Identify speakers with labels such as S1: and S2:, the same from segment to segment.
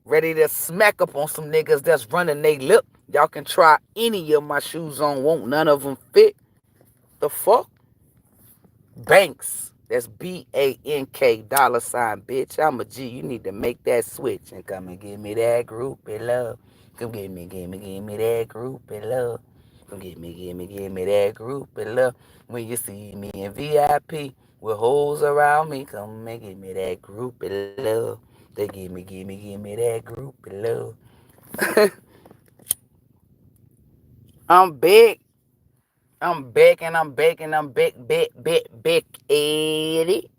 S1: Ready to smack up on some niggas that's running they lip. Y'all can try any of my shoes on, won't none of them fit. The fuck? Banks. That's BANK $, bitch. I'm a G. You need to make that switch and come and give me that groupie love. Come give me that groupie love. Come give me that groupie love. When you see me in VIP with hoes around me, come and give me that groupie love. They give me that groupie love. I'm big. I'm back and I'm back and I'm back, Eddie.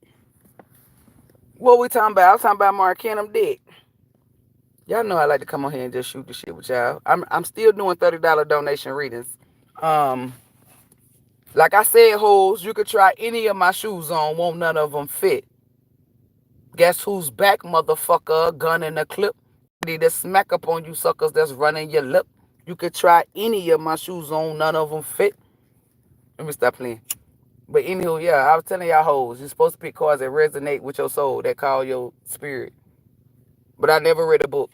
S1: What we talking about? I was talking about Mark Canham dick. Y'all know I like to come on here and just shoot the shit with y'all. I'm still doing $30 donation readings. Um, like I said, hoes, you could try any of my shoes on, won't none of them fit. Guess who's back, motherfucker? Gun in a clip. Ready to smack up on you suckers that's running your lip. You could try any of my shoes on, none of them fit. Let me stop playing. But anywho, yeah, I was telling y'all hoes, you're supposed to pick cards that resonate with your soul, that call your spirit. But I never read a book.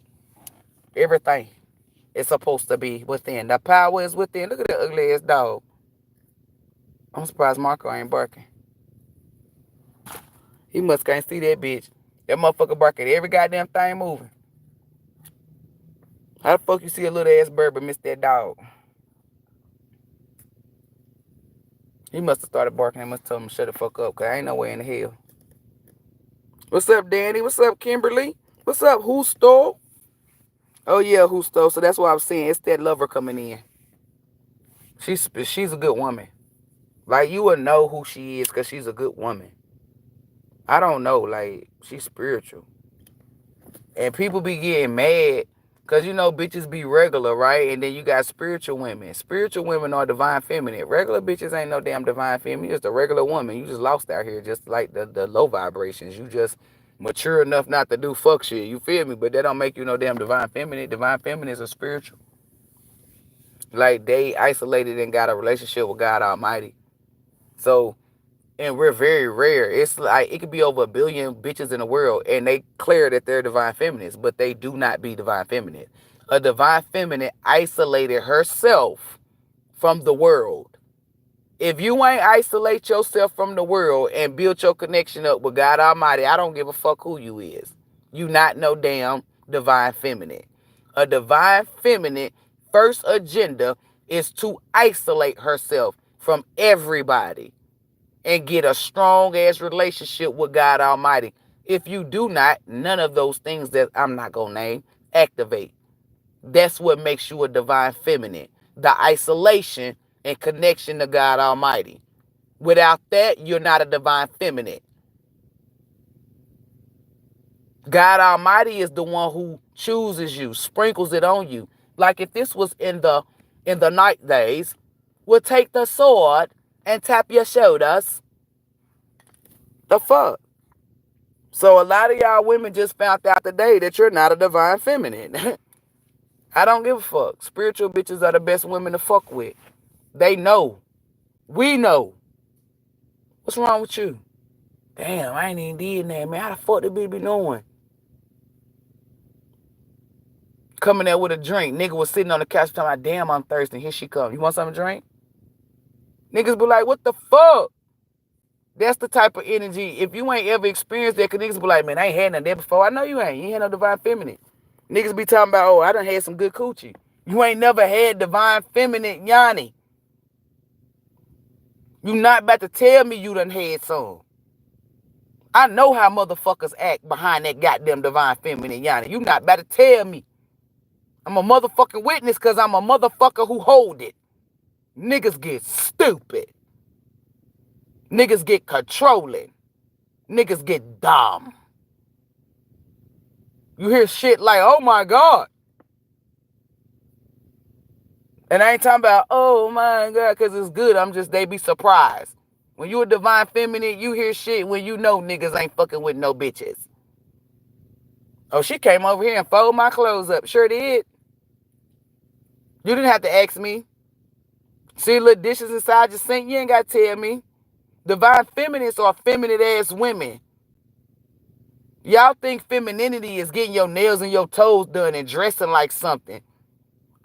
S1: Everything is supposed to be within. The power is within. Look at that ugly ass dog. I'm surprised Marco ain't barking. He must can't see that bitch. That motherfucker barking every goddamn thing moving. How the fuck you see a little ass bird but miss that dog? He must have started barking and must tell him to shut the fuck up, because I ain't no way in the hell. What's up, Danny? What's up, Kimberly? What's up, Who Stole? Oh, yeah, Who Stole? So that's what I was saying. It's that lover coming in. She's a good woman. Like, you will know who she is because she's a good woman. I don't know. Like, she's spiritual. And people be getting mad because, you know, bitches be regular, right? And then you got spiritual women. Spiritual women are divine feminine. Regular bitches ain't no damn divine feminine. You're just a regular woman. You just lost out here, just like the low vibrations. You just mature enough not to do fuck shit. You feel me? But that don't make you no damn divine feminine. Divine feminine is a spiritual. Like, they isolated and got a relationship with God Almighty. So, and we're very rare. It's like it could be over 1 billion bitches in the world and they clear that they're divine feminists, but they do not be divine feminine. A divine feminine isolated herself from the world. If you ain't isolate yourself from the world and build your connection up with God Almighty, I don't give a fuck who you is. You not no damn divine feminine. A divine feminine first agenda is to isolate herself from everybody and get a strong ass relationship with God Almighty. If you do not, none of those things that I'm not gonna name activate. That's what makes you a divine feminine. The isolation and connection to God Almighty. Without that, you're not a divine feminine. God Almighty is the one who chooses you, sprinkles it on you. Like if this was in the night days, we'll take the sword and tap your shoulders. The fuck? So a lot of y'all women just found out today that you're not a divine feminine. I don't give a fuck. Spiritual bitches are the best women to fuck with. They know. We know. What's wrong with you? Damn, I ain't even did that, man. How the fuck the bitch be knowing? Coming there with a drink. Nigga was sitting on the couch talking about, damn, I'm thirsty. Here she come. You want something to drink? Niggas be like, what the fuck? That's the type of energy. If you ain't ever experienced that, cause niggas be like, man, I ain't had none of that before. I know you ain't. You ain't had no divine feminine. Niggas be talking about, oh, I done had some good coochie. You ain't never had divine feminine Yanni. You not about to tell me you done had some. I know how motherfuckers act behind that goddamn divine feminine Yanni. You not about to tell me. I'm a motherfucking witness because I'm a motherfucker who hold it. Niggas get stupid. Niggas get controlling. Niggas get dumb. You hear shit like, oh my God. And I ain't talking about, oh my God, because it's good. They be surprised. When you a divine feminine, you hear shit when you know niggas ain't fucking with no bitches. Oh, she came over here and folded my clothes up. Sure did. You didn't have to ask me. See little dishes inside your sink? You ain't got to tell me. Divine feminists are feminine ass women. Y'all think femininity is getting your nails and your toes done and dressing like something.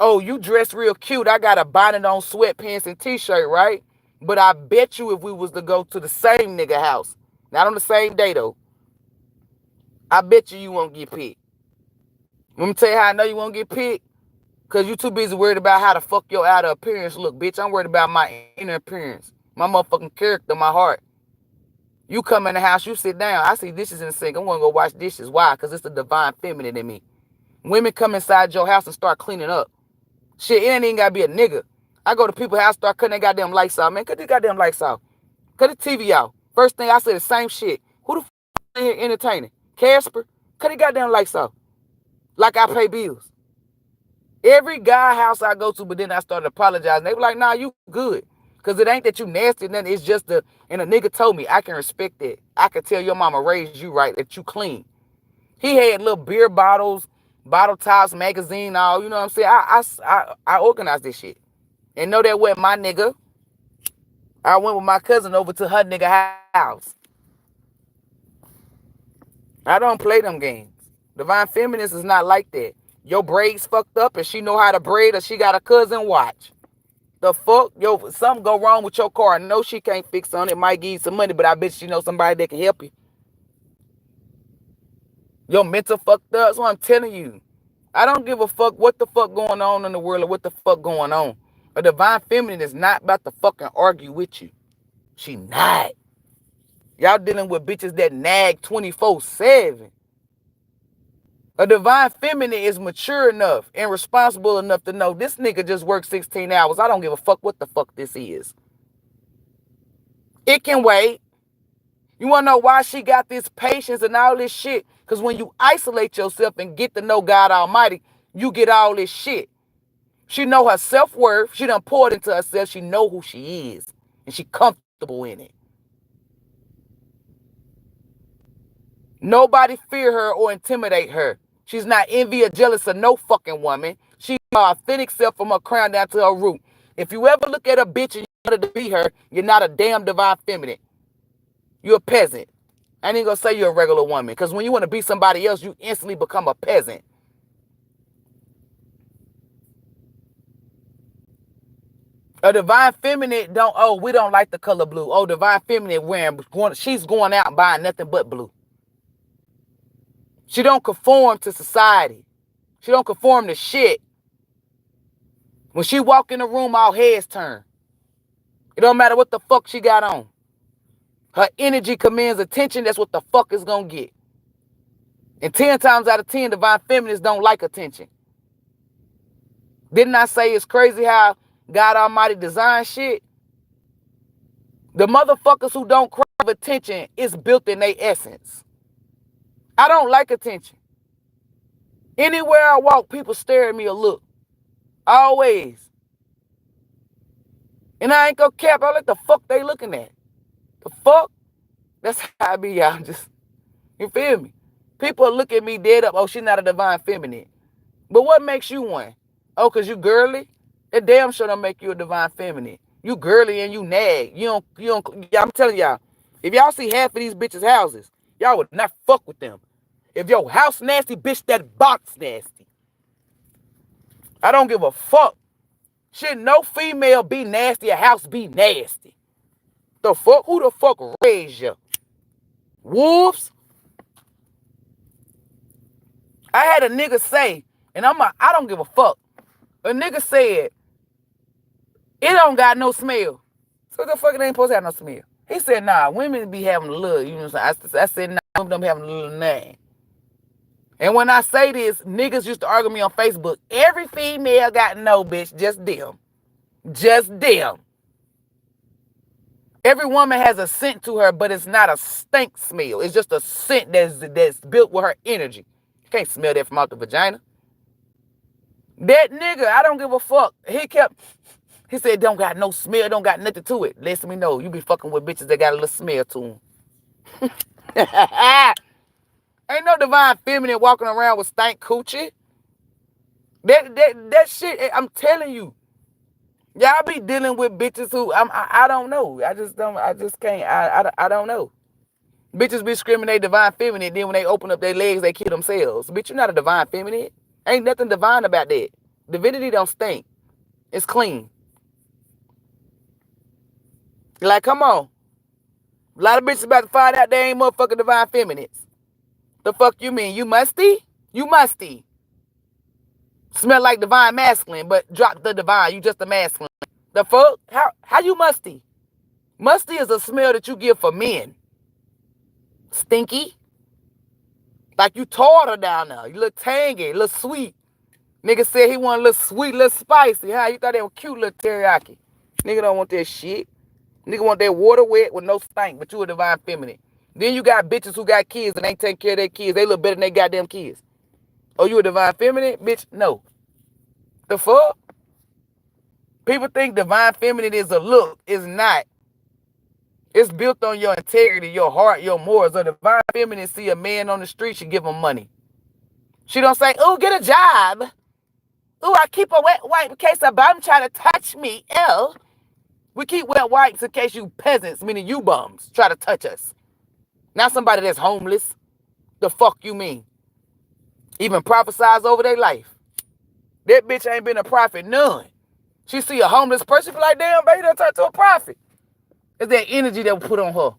S1: Oh, you dress real cute. I got a bonnet on, sweatpants, and t-shirt, right? But I bet you if we was to go to the same nigga house, not on the same day though, I bet you won't get picked. Let me tell you how I know you won't get picked. Because you too busy worried about how the fuck your outer appearance look, bitch. I'm worried about my inner appearance. My motherfucking character, my heart. You come in the house, you sit down. I see dishes in the sink. I'm going to go wash dishes. Why? Because it's the divine feminine in me. Women come inside your house and start cleaning up. Shit, it ain't even got to be a nigga. I go to people's house, start cutting their goddamn lights out. Man, cut the goddamn lights out. Cut the TV out. First thing I say the same shit. Who the fuck in here entertaining? Casper? Cut the goddamn lights out. Like I pay bills. Every guy house I go to, but then I started apologizing. They were like, nah, you good. Because it ain't that you nasty, nothing. It's just and a nigga told me, I can respect that. I can tell your mama raised you right, that you clean. He had little beer bottles, bottle tops, magazine, all, you know what I'm saying? I organized this shit. And know that when my nigga, I went with my cousin over to her nigga house. I don't play them games. Divine Feminist is not like that. Your braids fucked up and she know how to braid or she got a cousin watch. The fuck? Yo, something go wrong with your car. I know she can't fix on it. Might give you some money, but I bet she know somebody that can help you. Your mental fucked up. That's what I'm telling you. I don't give a fuck what the fuck going on in the world or what the fuck going on. A divine feminine is not about to fucking argue with you. She not. Y'all dealing with bitches that nag 24/7. A divine feminine is mature enough and responsible enough to know this nigga just worked 16 hours. I don't give a fuck what the fuck this is. It can wait. You want to know why she got this patience and all this shit? Because when you isolate yourself and get to know God Almighty, you get all this shit. She know her self-worth. She done poured into herself. She know who she is. And she comfortable in it. Nobody fear her or intimidate her. She's not envy or jealous of no fucking woman. She's her authentic self from her crown down to her root. If you ever look at a bitch and you wanted to be her, you're not a damn divine feminine. You're a peasant. I ain't gonna say you're a regular woman, because when you want to be somebody else, you instantly become a peasant. A divine feminine we don't like the color blue. Oh, divine feminine she's going out and buying nothing but blue. She don't conform to society. She don't conform to shit. When she walk in the room, all heads turn. It don't matter what the fuck she got on. Her energy commands attention. That's what the fuck is gonna get. And 10 times out of 10, divine feminists don't like attention. Didn't I say it's crazy how God Almighty designed shit? The motherfuckers who don't crave attention is built in their essence. I don't like attention. Anywhere I walk, people stare at me or look. Always. And I ain't gonna cap. I like the fuck they looking at. The fuck? That's how I be, y'all. Just, you feel me? People look at me dead up. Oh, she's not a divine feminine. But what makes you one? Oh, because you girly? That damn sure don't make you a divine feminine. You girly and you nag. You don't, I'm telling y'all, if y'all see half of these bitches' houses, y'all would not fuck with them. If your house nasty, bitch, that box nasty. I don't give a fuck. Shit, no female be nasty, a house be nasty. The fuck? Who the fuck raised you? Wolves? I had a nigga say, and I don't give a fuck. A nigga said, it don't got no smell. So the fuck it ain't supposed to have no smell. He said, nah, women be having a little, you know what I'm saying? I said, nah, women don't be having a little name. And when I say this, niggas used to argue me on Facebook. Every female got no, bitch, just them. Just them. Every woman has a scent to her, but it's not a stink smell. It's just a scent that's built with her energy. You can't smell that from out the vagina. That nigga, I don't give a fuck. He said, don't got no smell, don't got nothing to it. Listen me know, you be fucking with bitches that got a little smell to them. Ain't no divine feminine walking around with stank coochie. That shit, I'm telling you. Y'all be dealing with bitches who I don't know. I just can't. I don't know. Bitches be screaming they divine feminine, then when they open up their legs, they kill themselves. Bitch, you're not a divine feminine. Ain't nothing divine about that. Divinity don't stink. It's clean. Like, come on. A lot of bitches about to find out they ain't motherfucking divine feminines. The fuck you mean? You musty? You musty. Smell like divine masculine, but drop the divine. You just a masculine. The fuck? How you musty? Musty is a smell that you give for men. Stinky. Like you tartar down there. You look tangy, look sweet. Nigga said he want a little sweet, little spicy. Huh? You thought they were cute little teriyaki. Nigga don't want that shit. Nigga want that water wet with no stink, but you a divine feminine. Then you got bitches who got kids and ain't taking care of their kids. They look better than they goddamn kids. Oh, you a divine feminine? Bitch, no. The fuck? People think divine feminine is a look. It's not. It's built on your integrity, your heart, your morals. A divine feminine see a man on the street, she give him money. She don't say, "Ooh, get a job. Ooh, I keep a wet wipe in case a bum try to touch me. Ew." We keep wet wipes in case you peasants, meaning you bums, try to touch us. Not somebody that's homeless. The fuck you mean? Even prophesize over their life. That bitch ain't been a prophet, none. She see a homeless person, be like, damn, baby, done turned to a prophet. It's that energy that we put on her.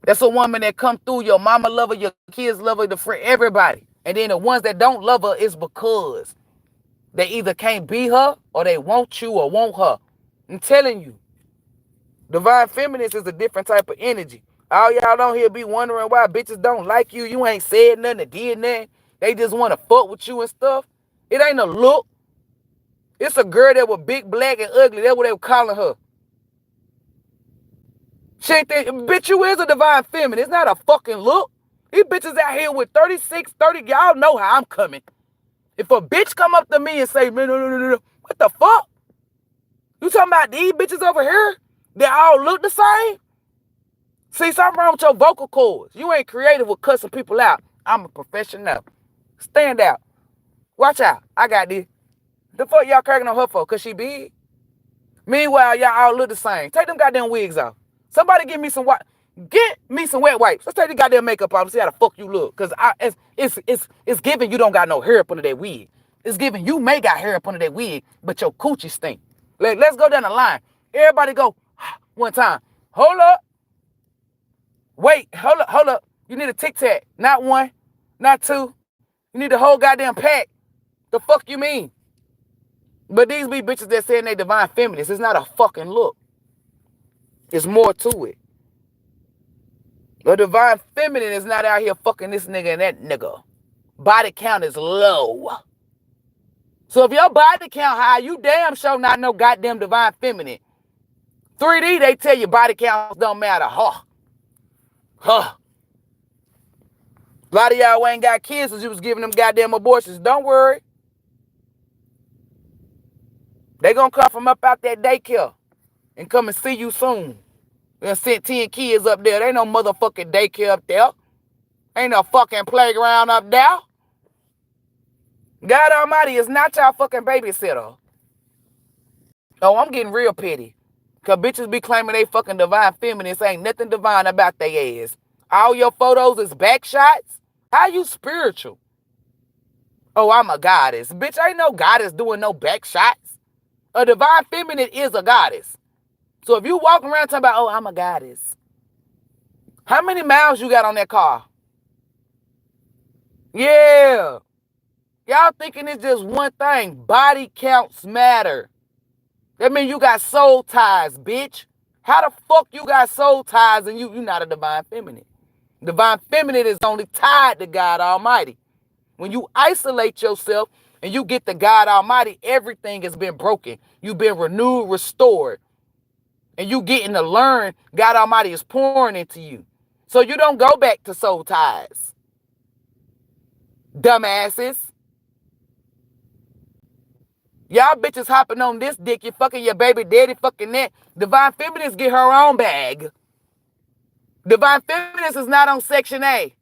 S1: That's a woman that come through, your mama love her, your kids love her, the friend, everybody. And then the ones that don't love her is because they either can't be her or they want you or want her. I'm telling you. Divine feminine is a different type of energy. All y'all on here be wondering why bitches don't like you. You ain't said nothing or did nothing. They just want to fuck with you and stuff. It ain't a look. It's a girl that was big, black, and ugly. That's what they were calling her. She ain't think, bitch, you is a divine feminine. It's not a fucking look. These bitches out here with 36, 30, y'all know how I'm coming. If a bitch come up to me and say, man, no, what the fuck? You talking about these bitches over here? They all look the same? See, something wrong with your vocal cords. You ain't creative with cussing people out. I'm a professional. Stand out. Watch out. I got this. The fuck y'all cracking on her for? Because she big? Meanwhile, y'all all look the same. Take them goddamn wigs off. Somebody give me some get me some wet wipes. Let's take the goddamn makeup off and see how the fuck you look. Because it's giving you don't got no hair up under that wig. It's giving you may got hair up under that wig, but your coochie stink. Let's go down the line. Everybody go one time. Hold up. Wait, hold up. You need a Tic Tac. Not one, not two. You need the whole goddamn pack. The fuck you mean? But these be bitches that saying they divine feminists. It's not a fucking look. There's more to it. The divine feminine is not out here fucking this nigga and that nigga. Body count is low. So if your body count high, you damn sure not no goddamn divine feminine. 3D, they tell you body counts don't matter. A lot of y'all ain't got kids because you was giving them goddamn abortions. Don't worry. They gonna come from up out that daycare and come and see you soon. They sent 10 kids up there. There ain't no motherfucking daycare up there. Ain't no fucking playground up there. God Almighty is not y'all fucking babysitter. Oh, I'm getting real petty. Because bitches be claiming they fucking divine feminists. Ain't nothing divine about their ass. All your photos is back shots? How you spiritual? Oh, I'm a goddess. Bitch, ain't no goddess doing no back shots. A divine feminine is a goddess. So if you walk around talking about, oh, I'm a goddess. How many miles you got on that car? Yeah. Y'all thinking it's just one thing. Body counts matter. That means you got soul ties, bitch. How the fuck you got soul ties and you not a divine feminine? Divine feminine is only tied to God Almighty. When you isolate yourself and you get to God Almighty, everything has been broken. You've been renewed, restored. And you getting to learn God Almighty is pouring into you. So you don't go back to soul ties. Dumbasses. Y'all bitches hopping on this dick. You fucking your baby daddy, fucking that. Divine feminists get her own bag. Divine feminist is not on Section A.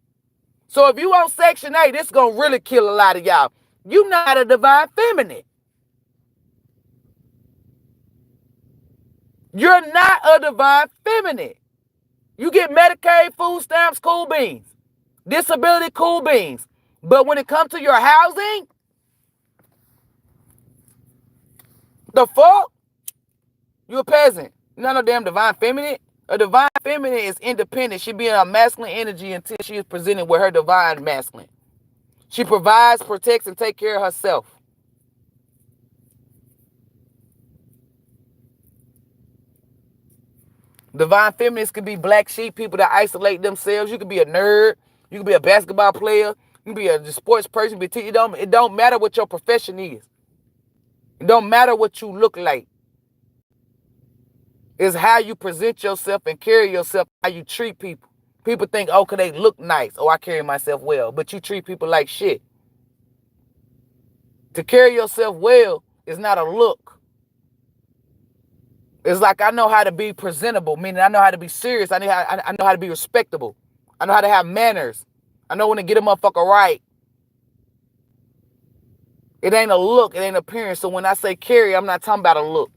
S1: So if you on Section A, this going to really kill a lot of y'all. You not a divine feminine. You're not a divine feminine. You get Medicaid, food stamps, cool beans. Disability, cool beans. But when it comes to your housing, the fuck? You a peasant. You're not no damn divine feminine. A divine feminine is independent. She be in a masculine energy until she is presented with her divine masculine. She provides, protects, and takes care of herself. Divine feminines could be black sheep, people that isolate themselves. You could be a nerd. You could be a basketball player. You could be a sports person. It don't matter what your profession is. It don't matter what you look like. It's how you present yourself and carry yourself, how you treat people. People think, oh, cause they look nice. Oh, I carry myself well. But you treat people like shit. To carry yourself well is not a look. It's like I know how to be presentable, meaning I know how to be serious. I know how to be respectable. I know how to have manners. I know when to get a motherfucker right. It ain't a look. It ain't appearance. So when I say carry, I'm not talking about a look.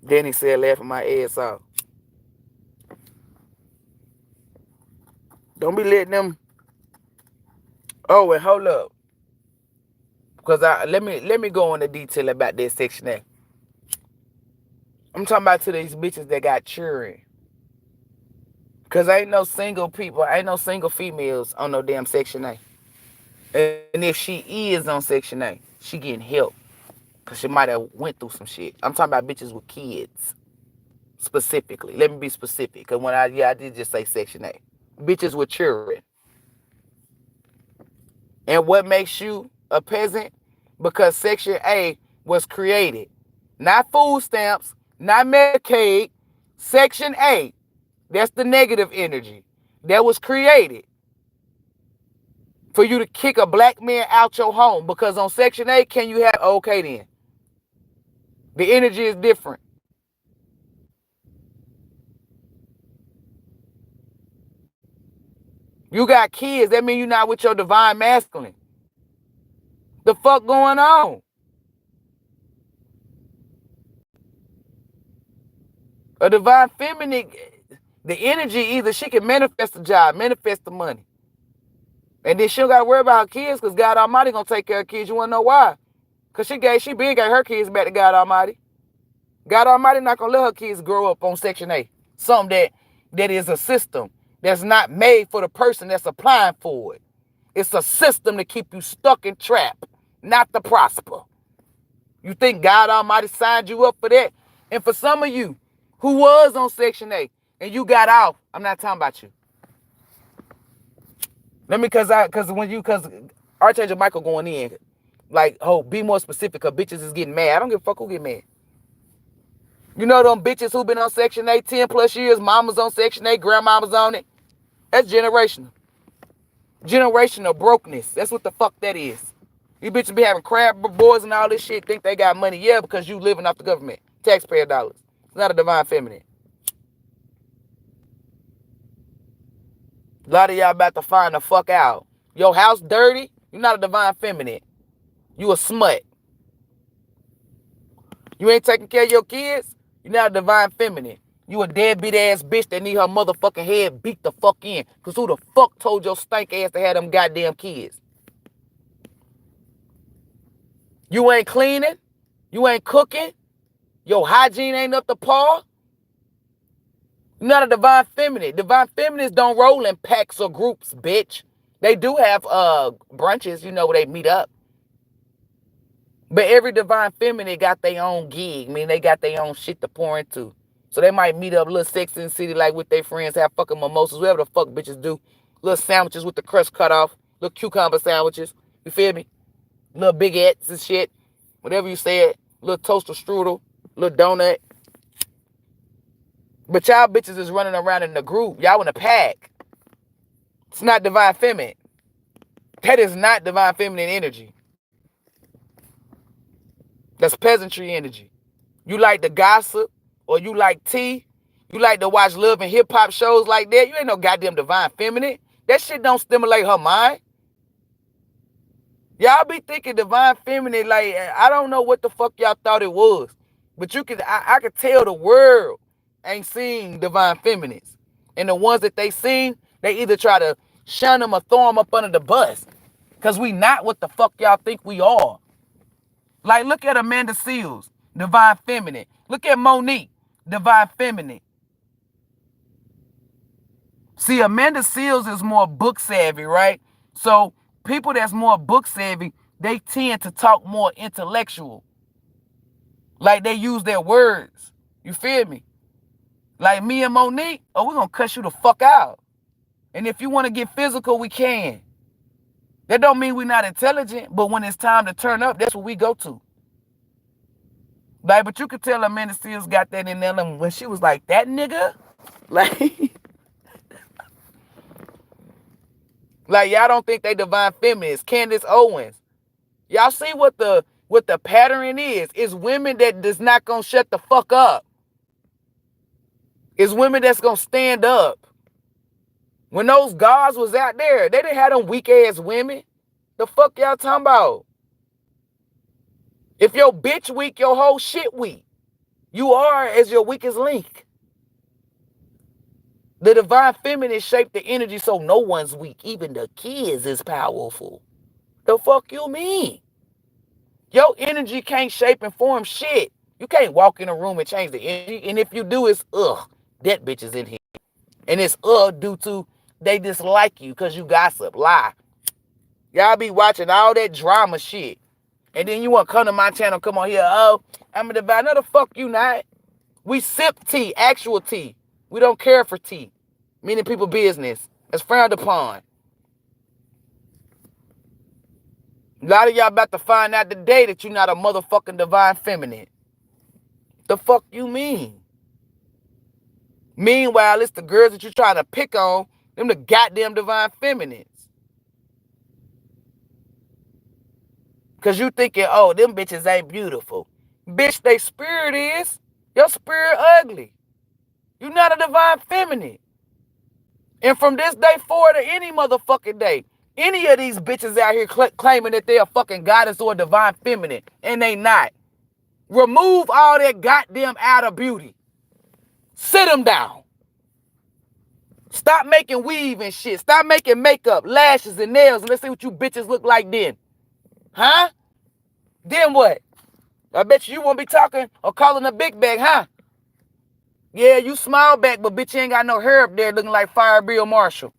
S1: Then he said, laughing my ass off. Don't be letting them. Oh, and hold up. Because let me go into detail about this Section A. I'm talking about to these bitches that got children. Because ain't no single people, ain't no single females on no damn Section A. And if she is on Section A, she getting help. Because she might have went through some shit. I'm talking about bitches with kids. Specifically. Let me be specific. Because when I did just say Section A. Bitches with children. And what makes you a peasant? Because Section A was created. Not food stamps, not Medicaid. Section A. That's the negative energy. That was created for you to kick a black man out your home. Because on Section A, can you have, okay then. The energy is different. You got kids, that means you're not with your divine masculine. The fuck going on? A divine feminine, the energy, either she can manifest the job, manifest the money. And then she don't got to worry about her kids because God Almighty going to take care of kids. You want to know why? Because she been gave her kids back to God Almighty. God Almighty not going to let her kids grow up on Section A. Something that is a system that's not made for the person that's applying for it. It's a system to keep you stuck and trapped, not to prosper. You think God Almighty signed you up for that? And for some of you who was on Section A and you got off, I'm not talking about you. Because Archangel Michael going in, like, oh, be more specific, because bitches is getting mad. I don't give a fuck who get mad. You know them bitches who been on Section A 10 plus years, mamas on Section A, grandmamas on it? That's generational. Generational brokenness. That's what the fuck that is. You bitches be having crab boys and all this shit, think they got money. Yeah, because you living off the government. Taxpayer dollars. It's not a divine feminine. A lot of y'all about to find the fuck out. Your house dirty, you're not a divine feminine. You a smut. You ain't taking care of your kids, you're not a divine feminine. You a deadbeat ass bitch that need her motherfucking head beat the fuck in. Because who the fuck told your stank ass to have them goddamn kids? You ain't cleaning. You ain't cooking. Your hygiene ain't up to par. You're not a divine feminine. Divine feminines don't roll in packs or groups, bitch. They do have brunches, where they meet up. But every divine feminine got their own gig. I mean, they got their own shit to pour into. So they might meet up a little Sex in the City like with their friends, have fucking mimosas, whatever the fuck bitches do. Little sandwiches with the crust cut off. Little cucumber sandwiches. You feel me? Little baguettes and shit. Whatever you said. Little toaster strudel. Little donut. But y'all bitches is running around in the group. Y'all in a pack. It's not divine feminine. That is not divine feminine energy. That's peasantry energy. You like to gossip, or you like tea, you like to watch love and hip hop shows like that. You ain't no goddamn divine feminine. That shit don't stimulate her mind. Y'all be thinking divine feminine, like, I don't know what the fuck y'all thought it was. But I could tell the world ain't seen divine feminines. And the ones that they seen, they either try to shun them or throw them up under the bus. Because we not what the fuck y'all think we are. Like, look at Amanda Seales, divine feminine. Look at Monique, divine feminine. See, Amanda Seales is more book savvy, right? So people that's more book savvy, they tend to talk more intellectual. Like, they use their words. You feel me? Like me and Monique, oh, we're going to cuss you the fuck out. And if you want to get physical, we can. That don't mean we're not intelligent, but when it's time to turn up, that's what we go to. Like, but you could tell Amanda Seales got that in there when she was like, that nigga? Like, like y'all don't think they divine feminists. Candace Owens. Y'all see what the pattern is? It's women that does not gonna shut the fuck up. It's women that's gonna stand up. When those gods was out there, they didn't have them weak ass women. The fuck y'all talking about? If your bitch weak, your whole shit weak. You are as your weakest link. The divine feminine shaped the energy so no one's weak. Even the kids is powerful. The fuck you mean? Your energy can't shape and form shit. You can't walk in a room and change the energy. And if you do, it's that bitch is in here. And it's due to they dislike you because you gossip, lie. Y'all be watching all that drama shit. And then you want to come to my channel, come on here, oh, I'm a divine. No, the fuck you not. We sip tea, actual tea. We don't care for tea. Meaning people business. It's frowned upon. A lot of y'all about to find out today that you're not a motherfucking divine feminine. The fuck you mean? Meanwhile, it's the girls that you're trying to pick on, them the goddamn divine feminines. Because you thinking, oh, them bitches ain't beautiful. Bitch, they spirit is. Your spirit ugly. You're not a divine feminine. And from this day forward to any motherfucking day, any of these bitches out here claiming that they're a fucking goddess or a divine feminine, and they not. Remove all that goddamn outer beauty. Sit them down. Stop making weave and shit. Stop making makeup, lashes, and nails, and let's see what you bitches look like then. Huh? Then what? I bet you won't be talking or calling a big bag, huh? Yeah, you small back, but bitch, you ain't got no hair up there looking like Fire Bill Marshall.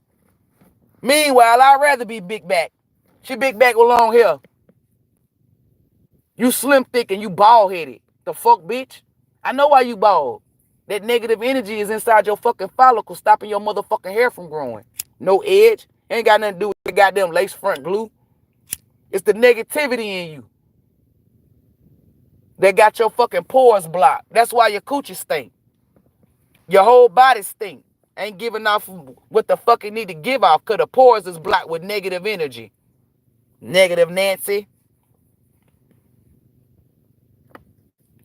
S1: Meanwhile, I'd rather be big back. She big back with long hair. You slim thick and you bald headed. The fuck, bitch? I know why you bald. That negative energy is inside your fucking follicle, stopping your motherfucking hair from growing. No edge. Ain't got nothing to do with the goddamn lace front glue. It's the negativity in you that got your fucking pores blocked. That's why your coochie stink. Your whole body stink. Ain't giving off what the fuck it need to give off because the pores is blocked with negative energy. Negative Nancy.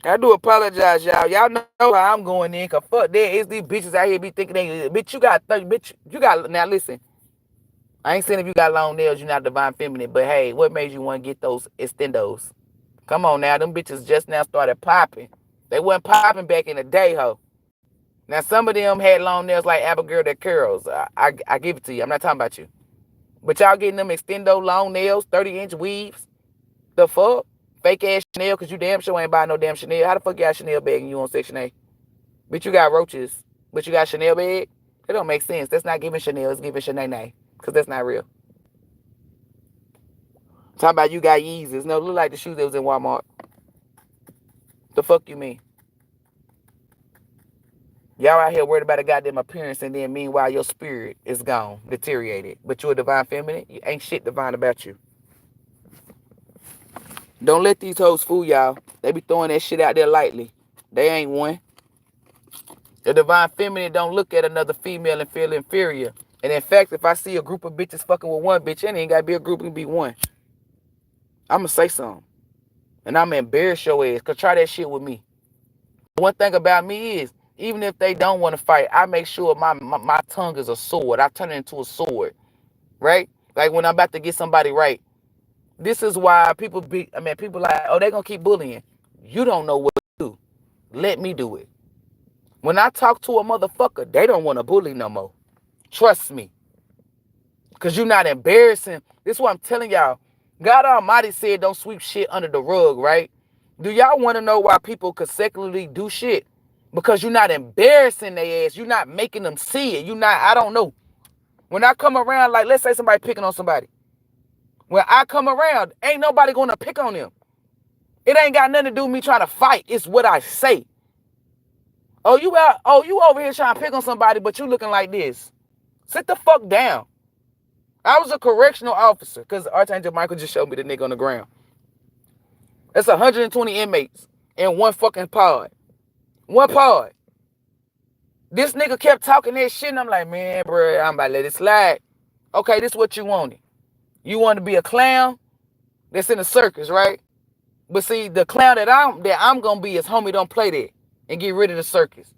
S1: I do apologize, y'all. Y'all know how I'm going in, cause fuck there is these bitches out here be thinking they, bitch, you got 30, bitch, you got, now listen. I ain't saying if you got long nails, you're not divine feminine, but hey, what made you want to get those extendos? Come on now, them bitches just now started popping. They wasn't popping back in the day, ho. Now some of them had long nails like Abigail that curls. I give it to you. I'm not talking about you. But y'all getting them extendo long nails, 30-inch weaves. The fuck? Fake ass Chanel, because you damn sure ain't buying no damn Chanel. How the fuck you got Chanel bag and you on Section A? Bitch, you got roaches, but you got Chanel bag? That don't make sense. That's not giving Chanel, it's giving Chanel, because that's not real. Talking about you got Yeezys. No, look like the shoes that was in Walmart. The fuck you mean? Y'all out here worried about a goddamn appearance, and then meanwhile your spirit is gone, deteriorated. But you a divine feminine? You ain't shit divine about you. Don't let these hoes fool y'all. They be throwing that shit out there lightly. They ain't one. The divine feminine don't look at another female and feel inferior. And in fact, if I see a group of bitches fucking with one bitch, it ain't gotta be a group, it can be one. I'ma say something. And I'ma embarrass your ass, cause try that shit with me. One thing about me is, even if they don't want to fight, I make sure my tongue is a sword. I turn it into a sword. Right? Like when I'm about to get somebody right. This is why people people like, oh, they gonna keep bullying. You don't know what to do. Let me do it. When I talk to a motherfucker, they don't want to bully no more. Trust me. Because you're not embarrassing. This is what I'm telling y'all. God Almighty said don't sweep shit under the rug, right? Do y'all want to know why people consecutively do shit? Because you're not embarrassing their ass. You're not making them see it. You're not, I don't know. When I come around, like, let's say somebody picking on somebody. When I come around, ain't nobody going to pick on them. It ain't got nothing to do with me trying to fight. It's what I say. Oh, you over here trying to pick on somebody, but you looking like this. Sit the fuck down. I was a correctional officer because Archangel Michael just showed me the nigga on the ground. That's 120 inmates in one fucking pod. One pod. This nigga kept talking that shit, and I'm like, man, bro, I'm about to let it slide. Okay, this is what you wanted. You want to be a clown that's in a circus, right? But see, the clown that I'm gonna be is homie don't play that and get rid of the circus.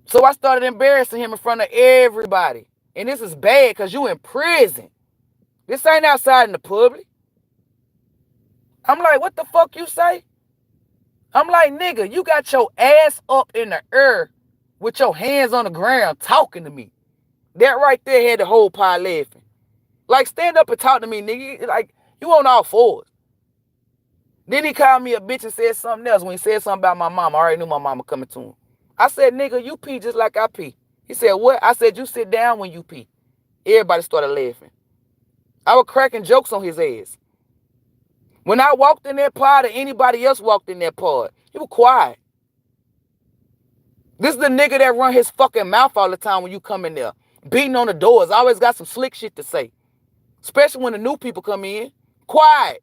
S1: So I started embarrassing him in front of everybody. And this is bad because you in prison. This ain't outside in the public. I'm like, what the fuck you say? I'm like, nigga, you got your ass up in the air with your hands on the ground talking to me. That right there had the whole pile laughing. Like, stand up and talk to me, nigga. Like, you on all fours. Then he called me a bitch and said something else. When he said something about my mama, I already knew my mama coming to him. I said, nigga, you pee just like I pee. He said, what? I said, you sit down when you pee. Everybody started laughing. I was cracking jokes on his ass. When I walked in that pod or anybody else walked in that pod, he was quiet. This is the nigga that run his fucking mouth all the time when you come in there. Beating on the doors. Always got some slick shit to say. Especially when the new people come in. Quiet.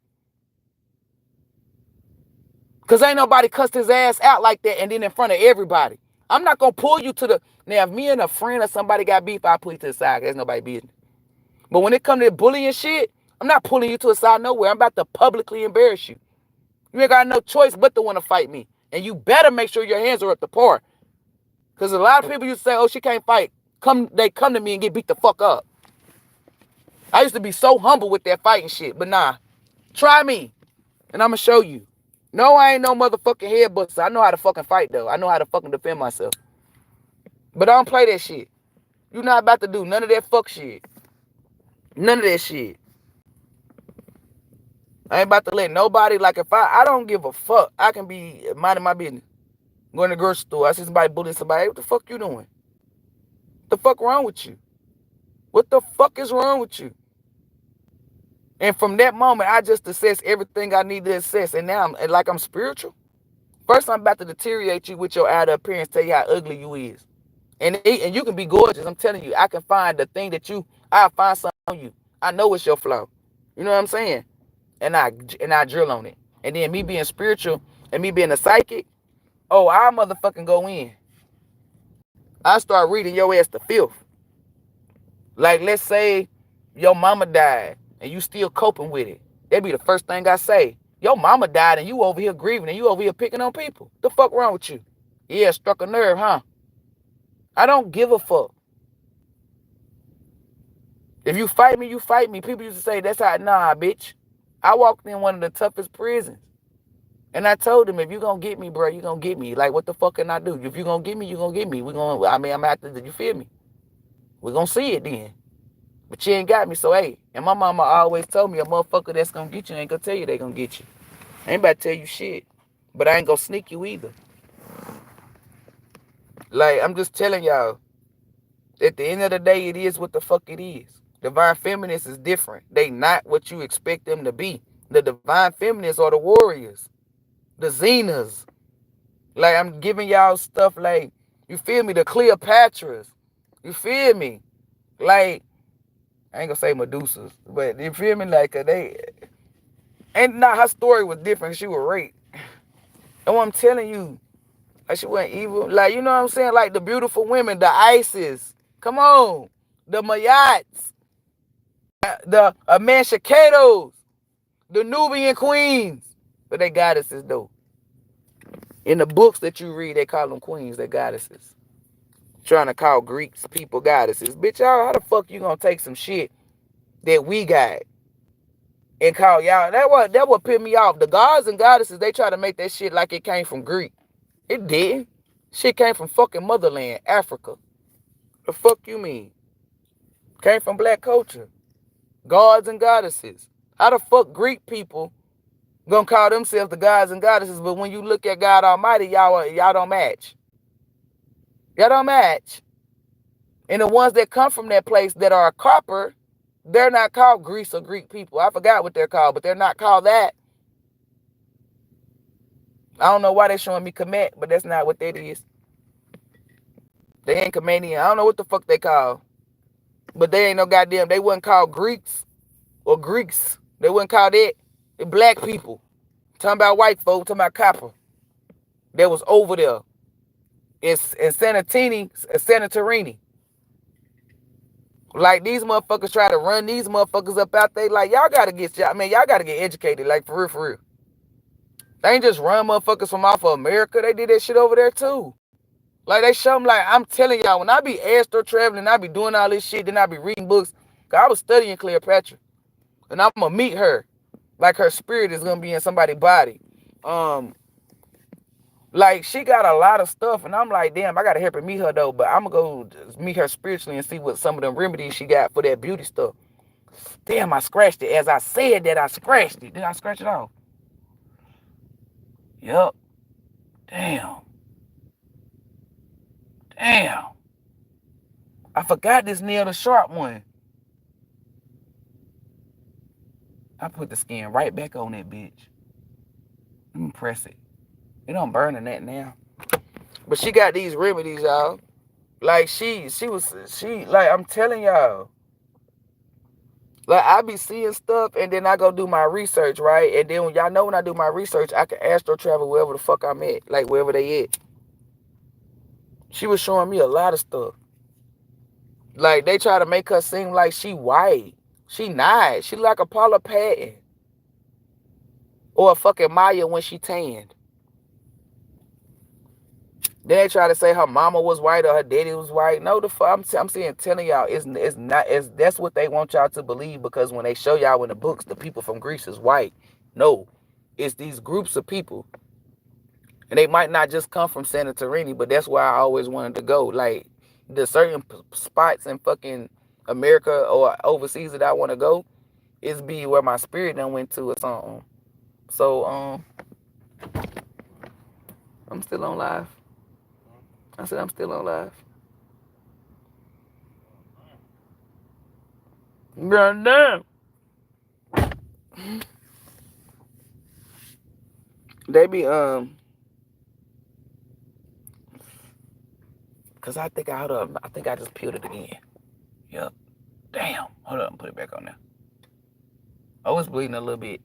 S1: Because ain't nobody cussed his ass out like that and then in front of everybody. I'm not going to pull you to the... Now, if me and a friend or somebody got beef, I'll pull you to the side. There's nobody business. But when it comes to bullying shit, I'm not pulling you to the side nowhere. I'm about to publicly embarrass you. You ain't got no choice but to want to fight me. And you better make sure your hands are up to par. Because a lot of people used to say, oh, she can't fight. They come to me and get beat the fuck up. I used to be so humble with that fighting shit. But nah, try me. And I'm going to show you. No, I ain't no motherfucking headbuster. I know how to fucking fight, though. I know how to fucking defend myself. But I don't play that shit. You're not about to do none of that fuck shit. None of that shit. I ain't about to let nobody, like, if I don't give a fuck. I can be minding my business. Going to the grocery store. I see somebody bullying somebody. What the fuck you doing? What the fuck wrong with you? What the fuck is wrong with you? And from that moment, I just assess everything I need to assess. And now I'm spiritual. First, I'm about to deteriorate you with your outer appearance, tell you how ugly you is. And you can be gorgeous. I'm telling you, I can find the thing that I'll find something on you. I know it's your flaw. You know what I'm saying? And I drill on it. And then me being spiritual and me being a psychic, oh, I motherfucking go in. I start reading your ass to filth. Like, let's say your mama died and you still coping with it. That'd be the first thing I say. Your mama died and you over here grieving and you over here picking on people. The fuck wrong with you? Yeah, struck a nerve, huh? I don't give a fuck. If you fight me, you fight me. People used to say, that's how, nah, bitch. I walked in one of the toughest prisons. And I told them, if you gonna get me, bro, you gonna get me. Like, what the fuck can I do? If you gonna get me, you gonna get me. I'm after, you feel me? We gonna see it then. But you ain't got me, so hey. And my mama always told me, a motherfucker that's gonna get you ain't gonna tell you they gonna get you. I ain't about to tell you shit. But I ain't gonna sneak you either. Like, I'm just telling y'all, at the end of the day, it is what the fuck it is. Divine feminists is different. They not what you expect them to be. The divine feminists are the warriors. The Xenas. Like, I'm giving y'all stuff like, you feel me? The Cleopatras. You feel me? Like, I ain't gonna say Medusas, but you feel me? Like, and now her story was different. She was raped. And what I'm telling you, like, she wasn't evil. Like, you know what I'm saying? Like, the beautiful women, the Isis. Come on. The Mayats. The Emancipados. The Nubian queens. But they goddesses, though. In the books that you read, they call them queens. They goddesses. Trying to call Greeks people goddesses. Bitch, y'all, how the fuck you gonna take some shit that we got and call y'all. That what pissed me off. The gods and goddesses, they try to make that shit like it came from Greek. It didn't. Shit came from fucking motherland, Africa. The fuck you mean? Came from black culture. Gods and goddesses. How the fuck Greek people gonna call themselves the gods and goddesses, but when you look at God Almighty, y'all don't match. Y'all don't match. And the ones that come from that place that are copper, they're not called Greece or Greek people. I forgot what they're called, but they're not called that. I don't know why they're showing me Kemet, but that's not what that is. They ain't Comedian. I don't know what the fuck they call. But they ain't no goddamn, they wasn't called Greeks or Greeks. They wasn't called that. They black people. Talking about white folk, talking about copper. That was over there. It's in Santorini. Like, these motherfuckers try to run these motherfuckers up out there. Like, y'all gotta get educated. Like, for real. They ain't just run motherfuckers from off of America. They did that shit over there too. Like, they show them, like, I'm telling y'all, when I be astro traveling, I be doing all this shit, then I be reading books. Cause I was studying Cleopatra. And I'm gonna meet her. Like, her spirit is gonna be in somebody's body. Like, she got a lot of stuff, and I'm like, damn, I gotta help her meet her though. But I'm gonna go meet her spiritually and see what some of them remedies she got for that beauty stuff. Damn, I scratched it. As I said that, I scratched it. Did I scratch it off? Yup. Damn. I forgot this nail, the sharp one. I put the skin right back on that bitch. Let me press it. It don't burn in that now. But she got these remedies, y'all. Like, like, I'm telling y'all. Like, I be seeing stuff, and then I go do my research, right? And then y'all know when I do my research, I can astro travel wherever the fuck I'm at. Like, wherever they at. She was showing me a lot of stuff. Like, they try to make her seem like she white. She not. She like a Paula Patton. Or a fucking Maya when she tanned. Then they try to say her mama was white or her daddy was white. No, the fuck, I'm telling y'all, it's not. That's what they want y'all to believe, because when they show y'all in the books, the people from Greece is white. No, it's these groups of people, and they might not just come from Santorini, but that's where I always wanted to go. Like, the certain spots in fucking America or overseas that I want to go, is be where my spirit done went to or something. So I'm still on live. I said I'm still on live. God damn. They be cause I think I just peeled it again. Yep. Damn. Hold up and put it back on there. Oh, it's bleeding a little bit.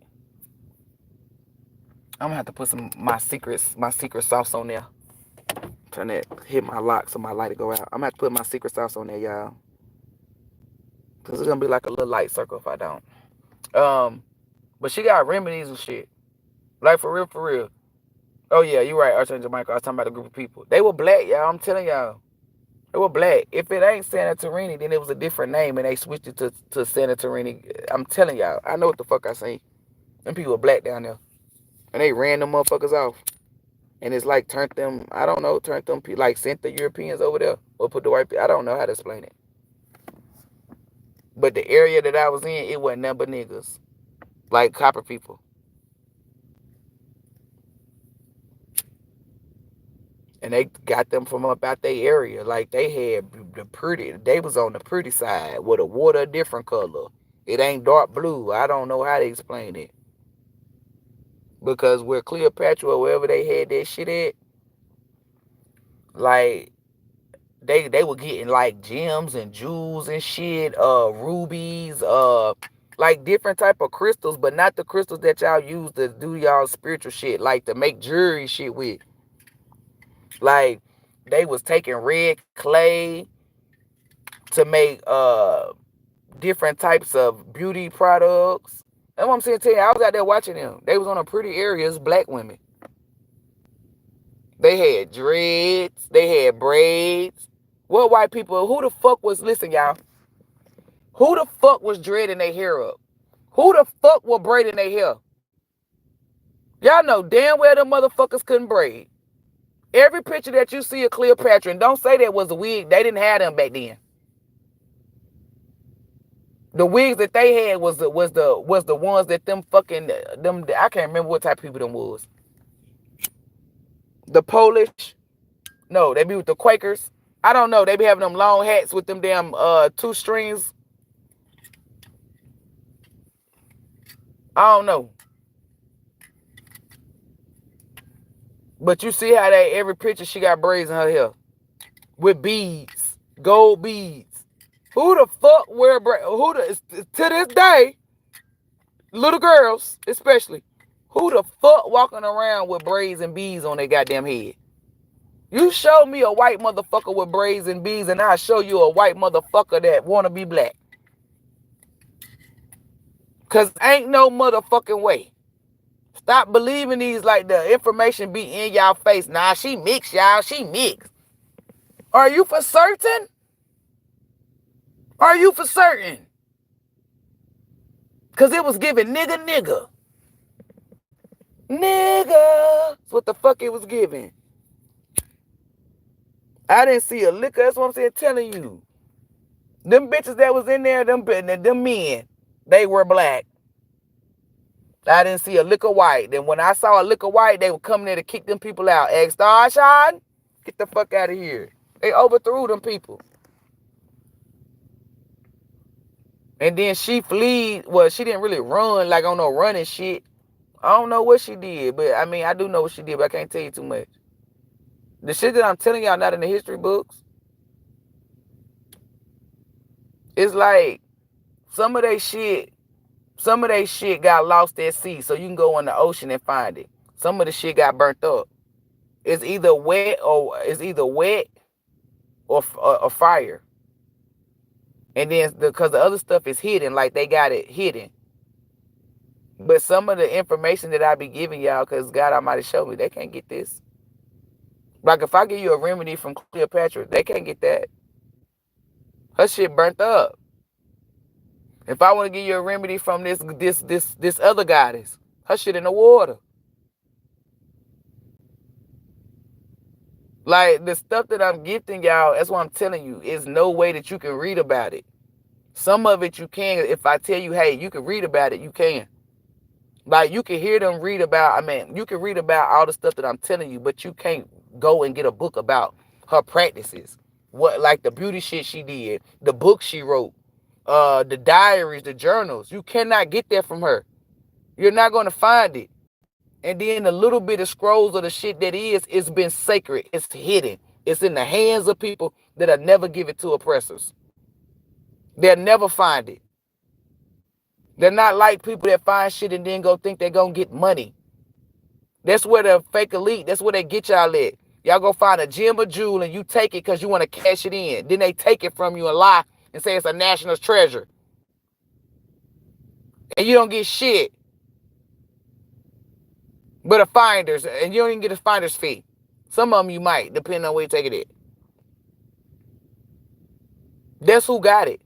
S1: I'm gonna have to put my secret sauce on there. Turn that, hit my lock so my light will go out. I'm gonna have to put my secret sauce on there, y'all. Cause it's gonna be like a little light circle if I don't. But she got remedies and shit. Like, for real. Oh yeah, you're right, Archangel Michael. I was talking about a group of people. They were black, y'all. I'm telling y'all. They were black. If it ain't Santorini, then it was a different name and they switched it to Santorini. I'm telling y'all. I know what the fuck I say. Them people were black down there. And they ran them motherfuckers off. And it's like turned them, like sent the Europeans over there. Or put the white people. I don't know how to explain it. But the area that I was in, it wasn't nothing but niggas. Like copper people. And they got them from up out their area. Like, they was on the pretty side with the water a different color. It ain't dark blue. I don't know how to explain it. Because where Cleopatra or wherever they had that shit at, like, they were getting like gems and jewels and shit, rubies, like different type of crystals, but not the crystals that y'all use to do y'all spiritual shit, like to make jewelry shit with. Like, they was taking red clay to make different types of beauty products. That's what I'm saying to you. I was out there watching them. They was on a pretty areas, black women. They had dreads. They had braids. What white people, who the fuck was, listen, y'all. Who the fuck was dreading their hair up? Who the fuck will braid in their hair? Y'all know damn well them motherfuckers couldn't braid. Every picture that you see of Cleopatra, and don't say that was a wig. They didn't have them back then. The wigs that they had was the ones that them fucking them. I can't remember what type of people them was. The Polish, no, they be with the Quakers. I don't know. They be having them long hats with them damn 2 strings. I don't know. But you see how they every picture she got braids in her hair with beads, gold beads. Who the fuck wear braids? To this day, little girls especially, who the fuck walking around with braids and beads on their goddamn head? You show me a white motherfucker with braids and beads, and I'll show you a white motherfucker that wanna be black. Cause ain't no motherfucking way. Stop believing these like the information be in y'all face. Nah, she mixed, y'all. She mixed. Are you for certain? Are you for certain? Cause it was giving nigga. Nigga. That's what the fuck it was giving. I didn't see a liquor. That's what I'm saying, telling you. Them bitches that was in there, them men, they were black. I didn't see a lick of white. Then when I saw a lick of white, they were coming there to kick them people out. Xquisite, get the fuck out of here. They overthrew them people. And then she fled. Well, she didn't really run like on no running shit. I don't know what she did, but I mean, I do know what she did, but I can't tell you too much. The shit that I'm telling y'all not in the history books. It's like some of they shit got lost at sea, so you can go in the ocean and find it. Some of the shit got burnt up. It's either wet or fire. And then because the other stuff is hidden, like they got it hidden. But some of the information that I be giving y'all, because God Almighty showed me, they can't get this. Like if I give you a remedy from Cleopatra, they can't get that. Her shit burnt up. If I want to give you a remedy from this other goddess, her shit in the water. Like the stuff that I'm gifting y'all, that's what I'm telling you. Is no way that you can read about it. Some of it you can. If I tell you, hey, you can read about it, you can. Like you can hear them read about. I mean, you can read about all the stuff that I'm telling you, but you can't go and get a book about her practices. What like the beauty shit she did, the book she wrote. The diaries, the journals. You cannot get that from her. You're not going to find it. And then the little bit of scrolls of the shit that it's been sacred. It's hidden. It's in the hands of people that'll never give it to oppressors. They'll never find it. They're not like people that find shit and then go think they're going to get money. That's where the fake elite, that's where they get y'all at. Y'all go find a gem or jewel and you take it because you want to cash it in. Then they take it from you and lie and say it's a national treasure. And you don't get shit. But a finder's, and you don't even get a finder's fee. Some of them you might, depending on where you take it at. That's who got it.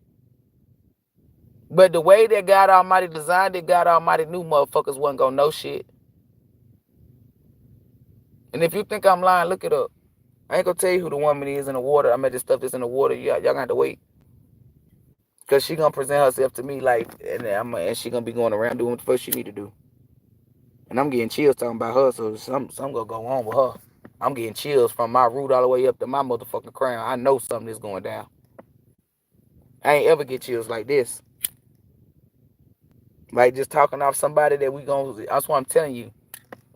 S1: But the way that God Almighty designed it, God Almighty knew motherfuckers wasn't gonna know shit. And if you think I'm lying, look it up. I ain't gonna tell you who the woman is in the water. I mean, the stuff that's in the water. Y'all gonna have to wait. Because she gonna present herself to me like, and she gonna be going around doing what the fuck she need to do. And I'm getting chills talking about her, so something gonna go on with her. I'm getting chills from my root all the way up to my motherfucking crown. I know something is going down. I ain't ever get chills like this. Like just talking off somebody that we gonna, that's what I'm telling you.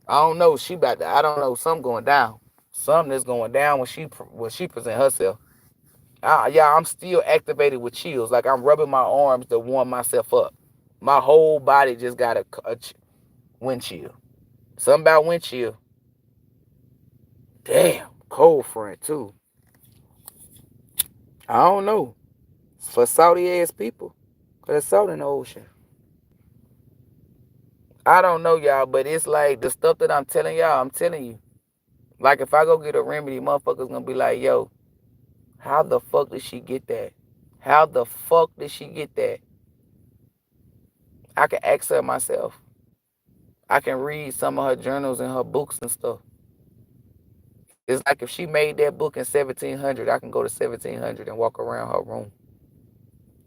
S1: I don't know, I don't know, something going down. Something is going down when she present herself. Yeah, I'm still activated with chills. Like I'm rubbing my arms to warm myself up. My whole body just got a wind chill. Something about wind chill. Damn, cold front too. I don't know. It's for salty ass people. Cause it's salt in the ocean. I don't know, y'all, but it's like the stuff that I'm telling y'all, I'm telling you. Like if I go get a remedy, motherfuckers gonna be like, yo, how the fuck did she get that? How the fuck did she get that? I can ask her myself. I can read some of her journals and her books and stuff. It's like if she made that book in 1700, I can go to 1700 and walk around her room.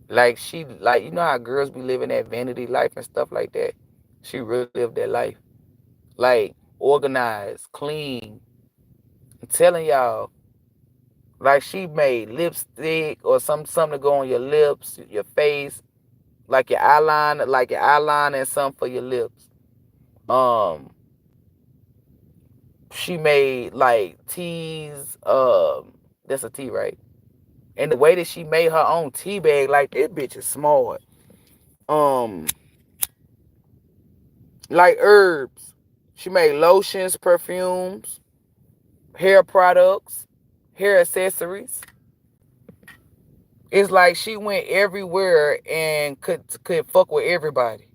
S1: Like you know how girls be living that vanity life and stuff like that? She really lived that life. Like, organized, clean. I'm telling y'all, like she made lipstick or something to go on your lips, your face, like your eyeliner and something for your lips. She made like teas, that's a tea, right? And the way that she made her own tea bag, like this bitch is smart. Like herbs. She made lotions, perfumes, hair products, hair accessories. It's like she went everywhere and could fuck with everybody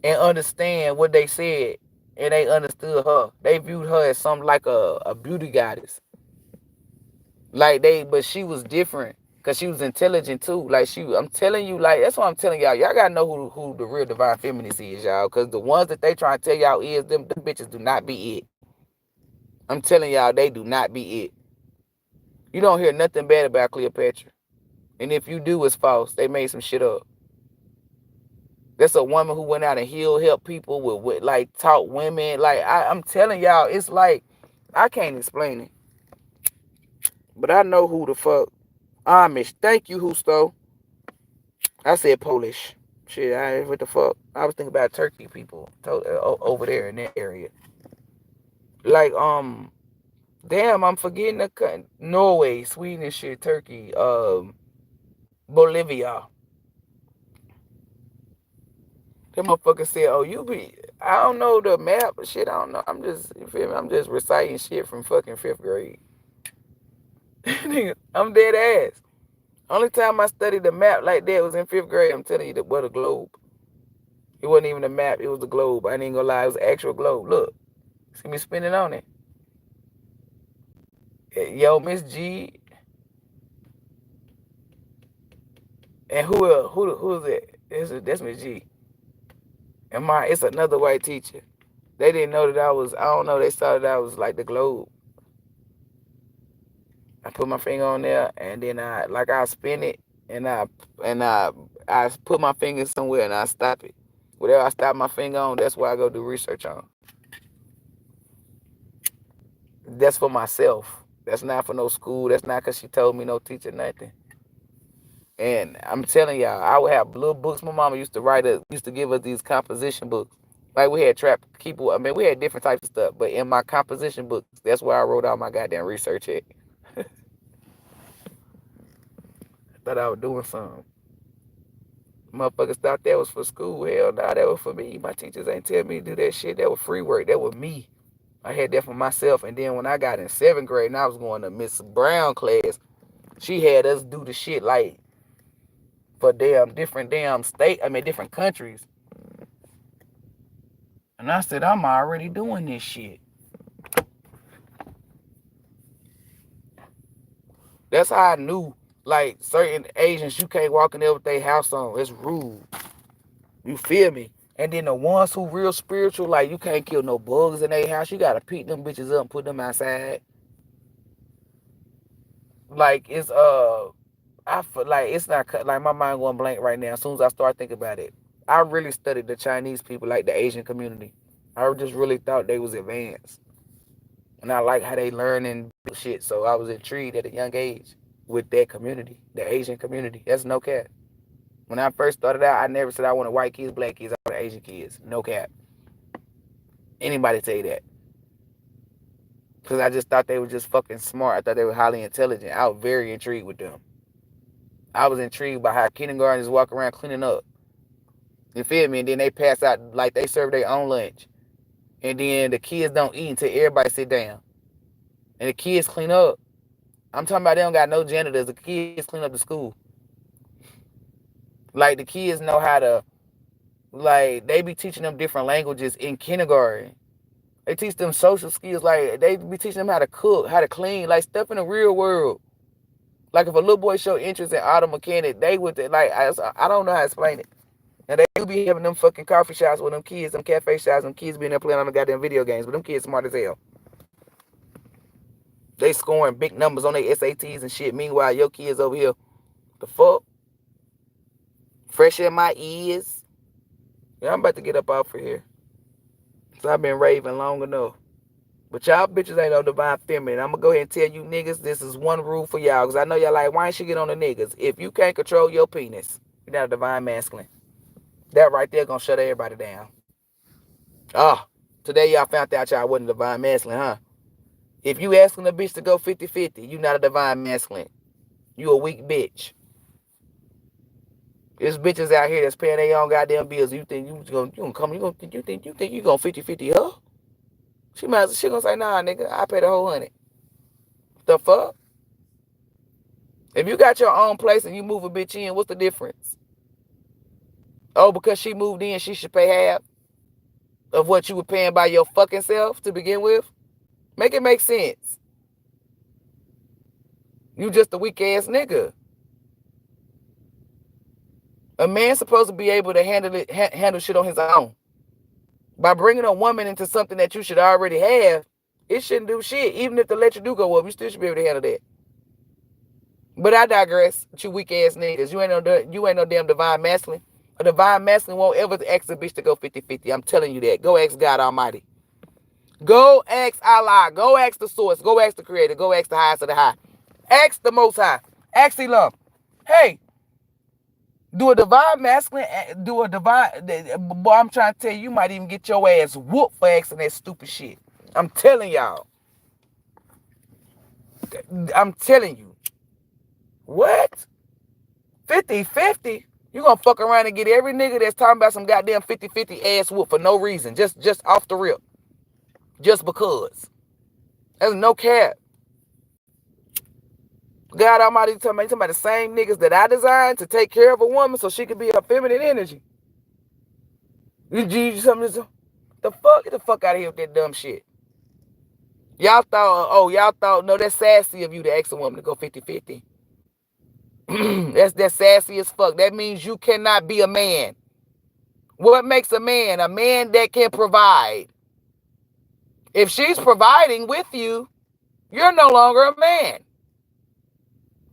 S1: and understand what they said, and they understood her. They viewed her as something like a beauty goddess. But she was different because she was intelligent too. I'm telling you, like, that's what I'm telling y'all. Y'all gotta know who the real divine feminist is, y'all. Because the ones that they try to tell y'all is them bitches do not be it. I'm telling y'all, they do not be it. You don't hear nothing bad about Cleopatra. And if you do, it's false. They made some shit up. That's a woman who went out and helped people with like, taught women. Like, I'm telling y'all, it's like, I can't explain it. But I know who the fuck. Amish. Thank you, Husto. I said Polish. Shit, what the fuck? I was thinking about Turkey people over there in that area. Like, damn, I'm forgetting the country. Norway, Sweden and shit, Turkey, Bolivia. That motherfucker said, oh, I don't know the map, but shit, I don't know. You feel me? I'm just reciting shit from fucking 5th grade. I'm dead ass. Only time I studied the map like that was in 5th grade. I'm telling you, what a globe. It wasn't even a map, it was the globe. I ain't gonna lie, it was an actual globe. Look, see me spinning on it. Yo, Miss G. And who is it? That's Miss G. And it's another white teacher. They didn't know that I don't know, they saw that I was like the globe. I put my finger on there and then I spin it and I put my finger somewhere and I stop it. Whatever I stop my finger on, that's what I go do research on. That's for myself. That's not for no school. That's not because she told me, no teacher, nothing. And I'm telling y'all, I would have little books. My mama used to give us these composition books. Like we had trap people. I mean, we had different types of stuff. But in my composition books, that's where I wrote all my goddamn research at. Thought I was doing something. Motherfuckers thought that was for school. Hell nah, that was for me. My teachers ain't tell me to do that shit. That was free work. That was me. I had that for myself. And then when I got in 7th grade and I was going to Miss Brown class, she had us do the shit like for different different countries. And I said, I'm already doing this shit. That's how I knew, like, certain Asians, you can't walk in there with their house on. It's rude. You feel me? And then the ones who real spiritual, like, you can't kill no bugs in their house. You gotta pick them bitches up and put them outside. Like, it's I feel like it's not like my mind going blank right now. As soon as I start thinking about it, I really studied the Chinese people, like the Asian community. I just really thought they was advanced, and I like how they learn and shit. So I was intrigued at a young age with that community, the Asian community. That's no cap. When I first started out, I never said I wanted white kids, black kids. I wanted Asian kids. No cap. Anybody say that? Because I just thought they were just fucking smart. I thought they were highly intelligent. I was very intrigued with them. I was intrigued by how kindergartners walk around cleaning up. You feel me? And then they pass out, like they serve their own lunch. And then the kids don't eat until everybody sit down. And the kids clean up. I'm talking about they don't got no janitors. The kids clean up the school. Like, the kids know how to, like, they be teaching them different languages in kindergarten. They teach them social skills. Like, they be teaching them how to cook, how to clean, like stuff in the real world. Like, if a little boy showed interest in auto mechanic, they would, like, I don't know how to explain it. Now, they do be having them fucking coffee shops with them kids, them cafe shops, them kids being there playing on the goddamn video games, but them kids smart as hell. They scoring big numbers on their SATs and shit. Meanwhile, your kids over here, the fuck? Fresh in my ears. Yeah, I'm about to get up off of here. So I've been raving long enough. But y'all bitches ain't no divine feminine. I'm going to go ahead and tell you niggas, this is one rule for y'all. Because I know y'all like, why ain't she get on the niggas? If you can't control your penis, you're not a divine masculine. That right there going to shut everybody down. Today y'all found out y'all wasn't divine masculine, huh? If you asking a bitch to go 50-50, you not a divine masculine. You a weak bitch. There's bitches out here that's paying their own goddamn bills. You think you think you gonna 50-50 her? She gonna say, nah, nigga, I pay the whole 100. The fuck? If you got your own place and you move a bitch in, what's the difference? Oh, because she moved in, she should pay half of what you were paying by your fucking self to begin with? Make it make sense. You just a weak ass nigga. A man's supposed to be able to handle shit on his own. By bringing a woman into something that you should already have, it shouldn't do shit. Even if the electric do go up, you still should be able to handle that. But I digress. You weak ass niggas. You ain't no damn divine masculine. A divine masculine won't ever ask a bitch to go 50-50. I'm telling you that. Go ask God Almighty. Go ask Allah. Go ask the source. Go ask the creator. Go ask the highest of the high. Ask the most high. Ask ELOHYM. Hey, do a divine masculine, boy, I'm trying to tell you, you might even get your ass whooped for asking that stupid shit. I'm telling y'all. I'm telling you. What? 50-50? You gonna fuck around and get every nigga that's talking about some goddamn 50-50 ass whoop for no reason. Just off the rip. Just because. There's no cap. God Almighty talking about the same niggas that I designed to take care of a woman so she could be her feminine energy. The fuck? Get the fuck out of here with that dumb shit. Y'all thought, no, that's sassy of you to ask a woman to go 50-50. That's sassy as fuck. That means you cannot be a man. What makes a man? A man that can provide. If she's providing with you, you're no longer a man.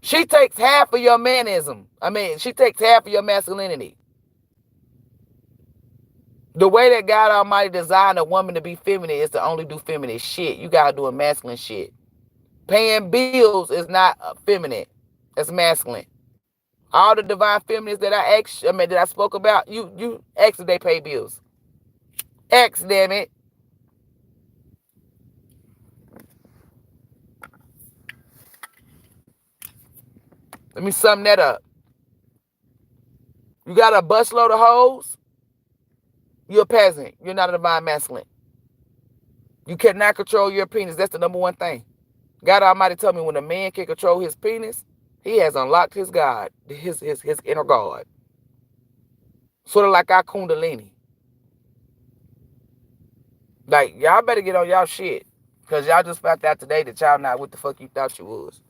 S1: She takes half of your manism. She takes half of your masculinity. The way that God Almighty designed a woman to be feminine is to only do feminine shit. You gotta do a masculine shit. Paying bills is not feminine. It's masculine. All the divine feminists that I spoke about, you ask if they pay bills. Ask, damn it. Let me sum that up. You got a busload of hoes, you're a peasant. You're not a divine masculine. You cannot control your penis. That's the number one thing. God Almighty told me when a man can control his penis, he has unlocked his God, his inner God. Sort of like our Kundalini. Like, y'all better get on y'all shit. Because y'all just found out today that y'all not what the fuck you thought you was.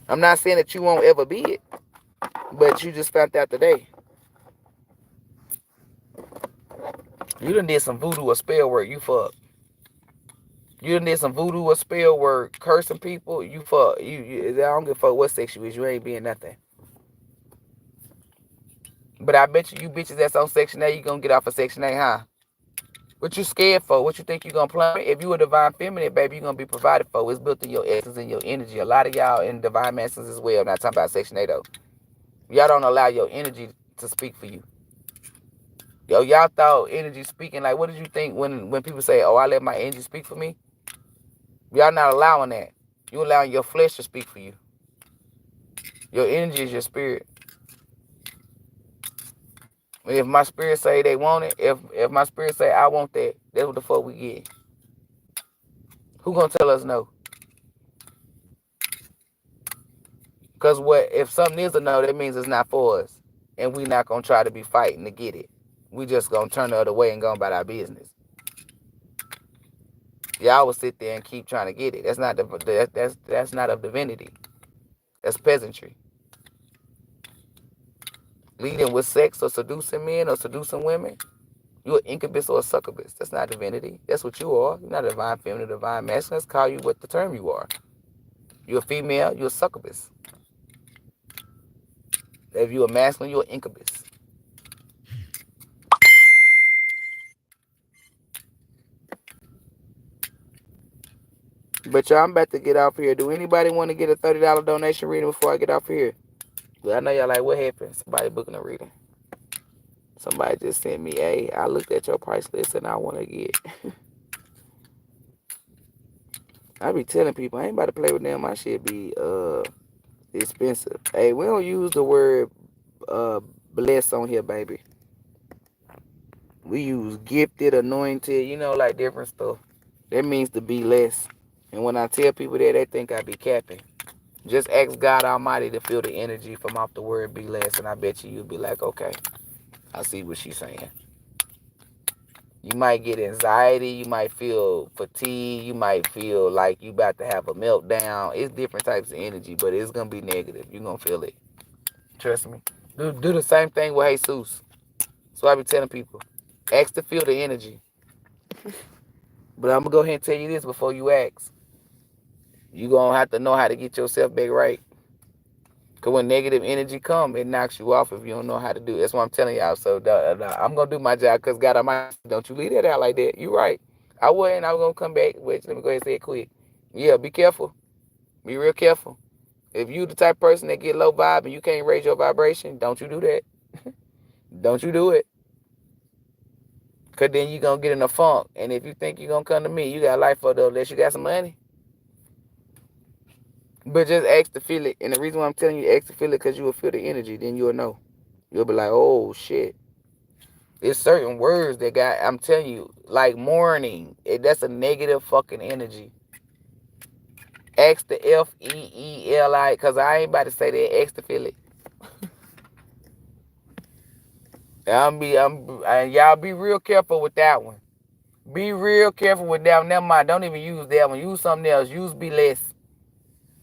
S1: I'm not saying that you won't ever be it. But you just found out today. You done did some voodoo or spell work, you fuck. You done did some voodoo or spell work, cursing people, you fuck. I don't give a fuck what sex you is, you ain't being nothing. But I bet you bitches that's on Section A, you gonna get off of Section A, huh? What you scared for? What you think you gonna play? If you a divine feminine, baby, you gonna be provided for. It's built in your essence and your energy. A lot of y'all in divine masculines as well. I'm not talking about Section A though. Y'all don't allow your energy to speak for you. Yo, y'all thought energy speaking, like, what did you think when people say, oh, I let my energy speak for me? Y'all not allowing that. You allowing your flesh to speak for you. Your energy is your spirit. If my spirit say they want it, if my spirit say I want that, that's what the fuck we get. Who gonna tell us no? Because if something is a no, that means it's not for us. And we not gonna try to be fighting to get it. We just gonna turn the other way and go about our business. Y'all will sit there and keep trying to get it. That's not of divinity. That's peasantry. leading with sex or seducing men or seducing women, you're an incubus or a succubus. That's not divinity. That's what you are. You're not a divine feminine, divine masculine. Let's call you what the term you are. You're a female, you're a succubus. If you're a masculine, you're an incubus. But y'all, I'm about to get off here. Do anybody want to get a $30 donation reading before I get off here? Well, I know y'all like, what happened? Somebody booking a reading. Somebody just sent me, hey, I looked at your price list and I want to get. I be telling people, I ain't about to play with them. My shit be expensive. Hey, we don't use the word bless on here, baby. We use gifted, anointed, like different stuff. That means to be less. And when I tell people that, they think I be capping. Just ask God Almighty to feel the energy from off the word be less, and I bet you'll be like, okay, I see what she's saying. You might get anxiety, you might feel fatigue, you might feel like you about to have a meltdown. It's different types of energy, but it's going to be negative. You're going to feel it. Trust me. Do the same thing with Jesus. So I be telling people, ask to feel the energy. But I'm going to go ahead and tell you this before you ask. You're going to have to know how to get yourself back right. Because when negative energy come, it knocks you off if you don't know how to do it. That's what I'm telling y'all. So I'm going to do my job because God, don't you leave that out like that. You're right. I wasn't. I was going to come back. Wait, let me go ahead and say it quick. Yeah, be careful. Be real careful. If you the type of person that get low vibe and you can't raise your vibration, don't you do that. Don't you do it. Because then you're going to get in a funk. And if you think you're going to come to me, you got life for the unless you got some money. But just ask to feel it. And the reason why I'm telling you ask to feel it because you will feel the energy. Then you'll know. You'll be like, oh, shit. It's certain words that got, I'm telling you, like mourning. That's a negative fucking energy. Ask the FEELI, because I ain't about to say that. Ask to feel it. Y'all be real careful with that one. Be real careful with that one. Never mind. Don't even use that one. Use something else. Use be less.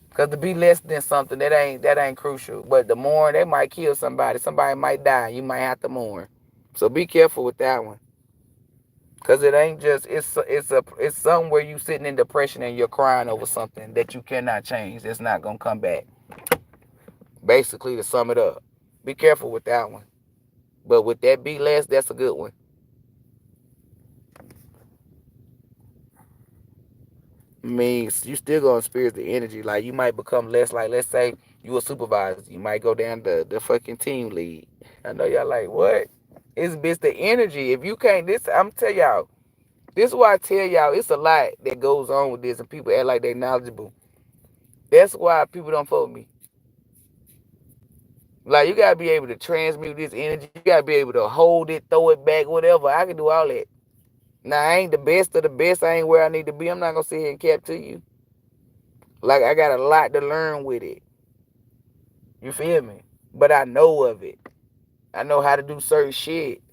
S1: Because to be less than something, that ain't crucial. But the mourn, they might kill somebody. Somebody might die. You might have to mourn. So be careful with that one. Because it ain't just, it's somewhere you sitting in depression and you're crying over something that you cannot change. It's not going to come back. Basically, to sum it up. Be careful with that one. But with that be less, that's a good one. Means you still gonna experience the energy. Like you might become less like, let's say you a supervisor. You might go down to the fucking team lead. I know y'all like, what? It's the energy. If you can't, I'm tell y'all, this is why I tell y'all it's a lot that goes on with this and people act like they knowledgeable. That's why people don't fuck with me. Like you gotta be able to transmute this energy. You gotta be able to hold it, throw it back, whatever. I can do all that. Now, I ain't the best of the best. I ain't where I need to be. I'm not going to sit here and cap to you. Like, I got a lot to learn with it. You feel me? But I know of it. I know how to do certain shit.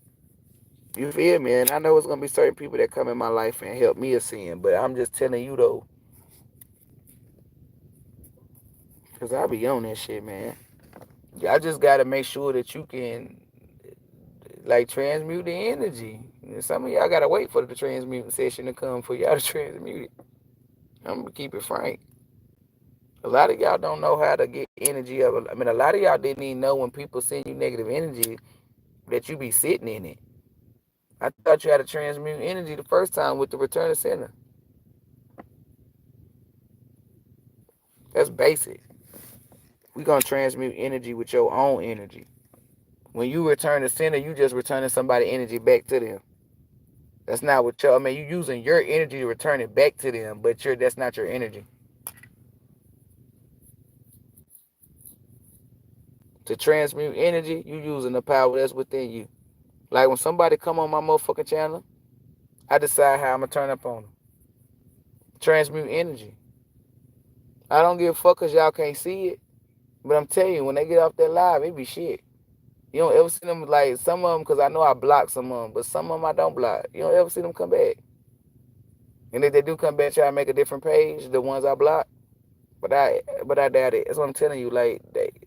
S1: You feel me? And I know it's going to be certain people that come in my life and help me ascend. But I'm just telling you, though. Because I be on that shit, man. I just got to make sure that you can, like, transmute the energy. Some of y'all got to wait for the transmuting session to come for y'all to transmute it. I'm going to keep it frank. A lot of y'all don't know how to get energy up. I mean, a lot of y'all didn't even know when people send you negative energy that you be sitting in it. I thought you had to transmute energy the first time with the return of center. That's basic. We're going to transmute energy with your own energy. When you return to center, you just returning somebody's energy back to them. That's not what y'all, I mean, you using your energy to return it back to them, but that's not your energy. To transmute energy, you using the power that's within you. Like when somebody come on my motherfucking channel, I decide how I'm going to turn up on them. Transmute energy. I don't give a fuck because y'all can't see it. But I'm telling you, when they get off that live, it be shit. You don't ever see them, like, some of them, because I know I block some of them, but some of them I don't block. You don't ever see them come back. And if they do come back, try to make a different page, the ones I block. But I doubt it. That's what I'm telling you. Like,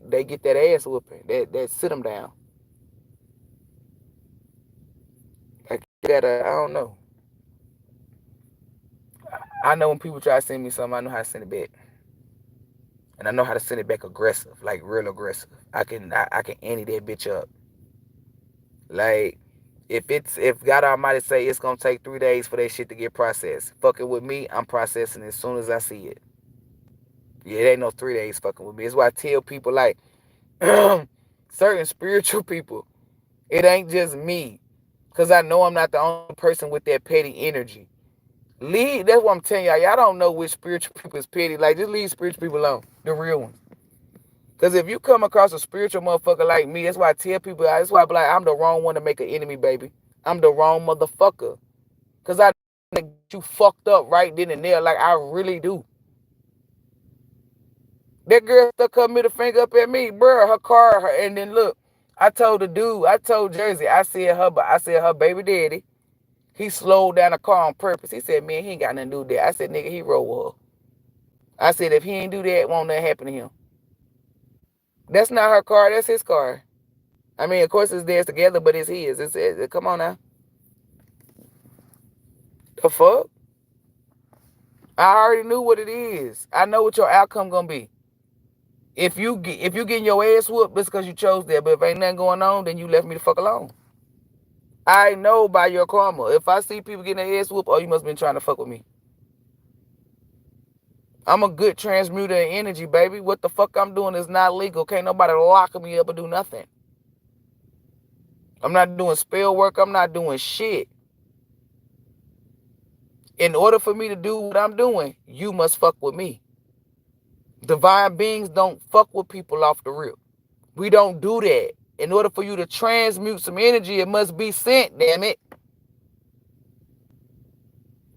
S1: they get that ass whooping. That sit them down. gotta, I don't know. I know when people try to send me something, I know how to send it back. And I know how to send it back aggressive, like real aggressive. I can ante that bitch up. Like, if God Almighty say it's gonna take 3 days for that shit to get processed, fucking with me, I'm processing it as soon as I see it. Yeah, it ain't no 3 days fucking with me. It's why I tell people, like, certain spiritual people, it ain't just me. Because I know I'm not the only person with that petty energy. That's what I'm telling y'all. Y'all don't know which spiritual people is petty. Like, just leave spiritual people alone. The real ones. Because if you come across a spiritual motherfucker like me, that's why I tell people, that's why I be like, I'm the wrong one to make an enemy, baby. I'm the wrong motherfucker. Because I get you fucked up right then and there. Like, I really do. That girl stuck her middle finger up at me, bro. Her car, and then look, I told Jersey, I said her baby daddy, he slowed down the car on purpose. He said, man, he ain't got nothing to do with that. I said, nigga, he rode with her. I said, if he ain't do that, won't nothing happen to him. That's not her car, that's his car. I mean, of course it's theirs together, but it's his. Come on now. The fuck? I already knew what it is. I know what your outcome gonna be. If you getting your ass whooped, it's because you chose that. But if ain't nothing going on, then you left me the fuck alone. I know by your karma. If I see people getting their ass whooped, oh, you must have been trying to fuck with me. I'm a good transmuter of energy, baby. What the fuck I'm doing is not legal. Can't nobody lock me up or do nothing. I'm not doing spell work. I'm not doing shit. In order for me to do what I'm doing, you must fuck with me. Divine beings don't fuck with people off the rip. We don't do that. In order for you to transmute some energy, it must be sent, damn it.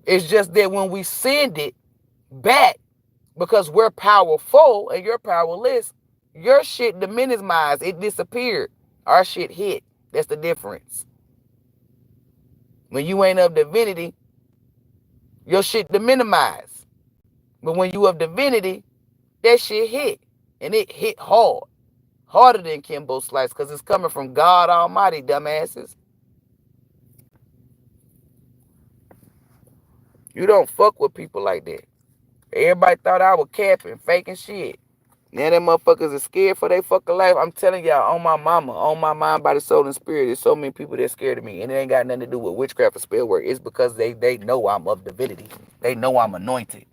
S1: It's just that when we send it back, because we're powerful and you're powerless, your shit minimized. It disappeared. Our shit hit. That's the difference. When you ain't of divinity, your shit minimized. But when you of divinity, that shit hit. And it hit hard. Harder than Kimbo Slice, because it's coming from God Almighty, dumbasses. You don't fuck with people like that. Everybody thought I was capping, faking shit. Now them motherfuckers are scared for their fucking life. I'm telling y'all, on my mama, on my mind, body, soul, and spirit, there's so many people that scared of me. And it ain't got nothing to do with witchcraft or spell work. It's because they know I'm of divinity. They know I'm anointed.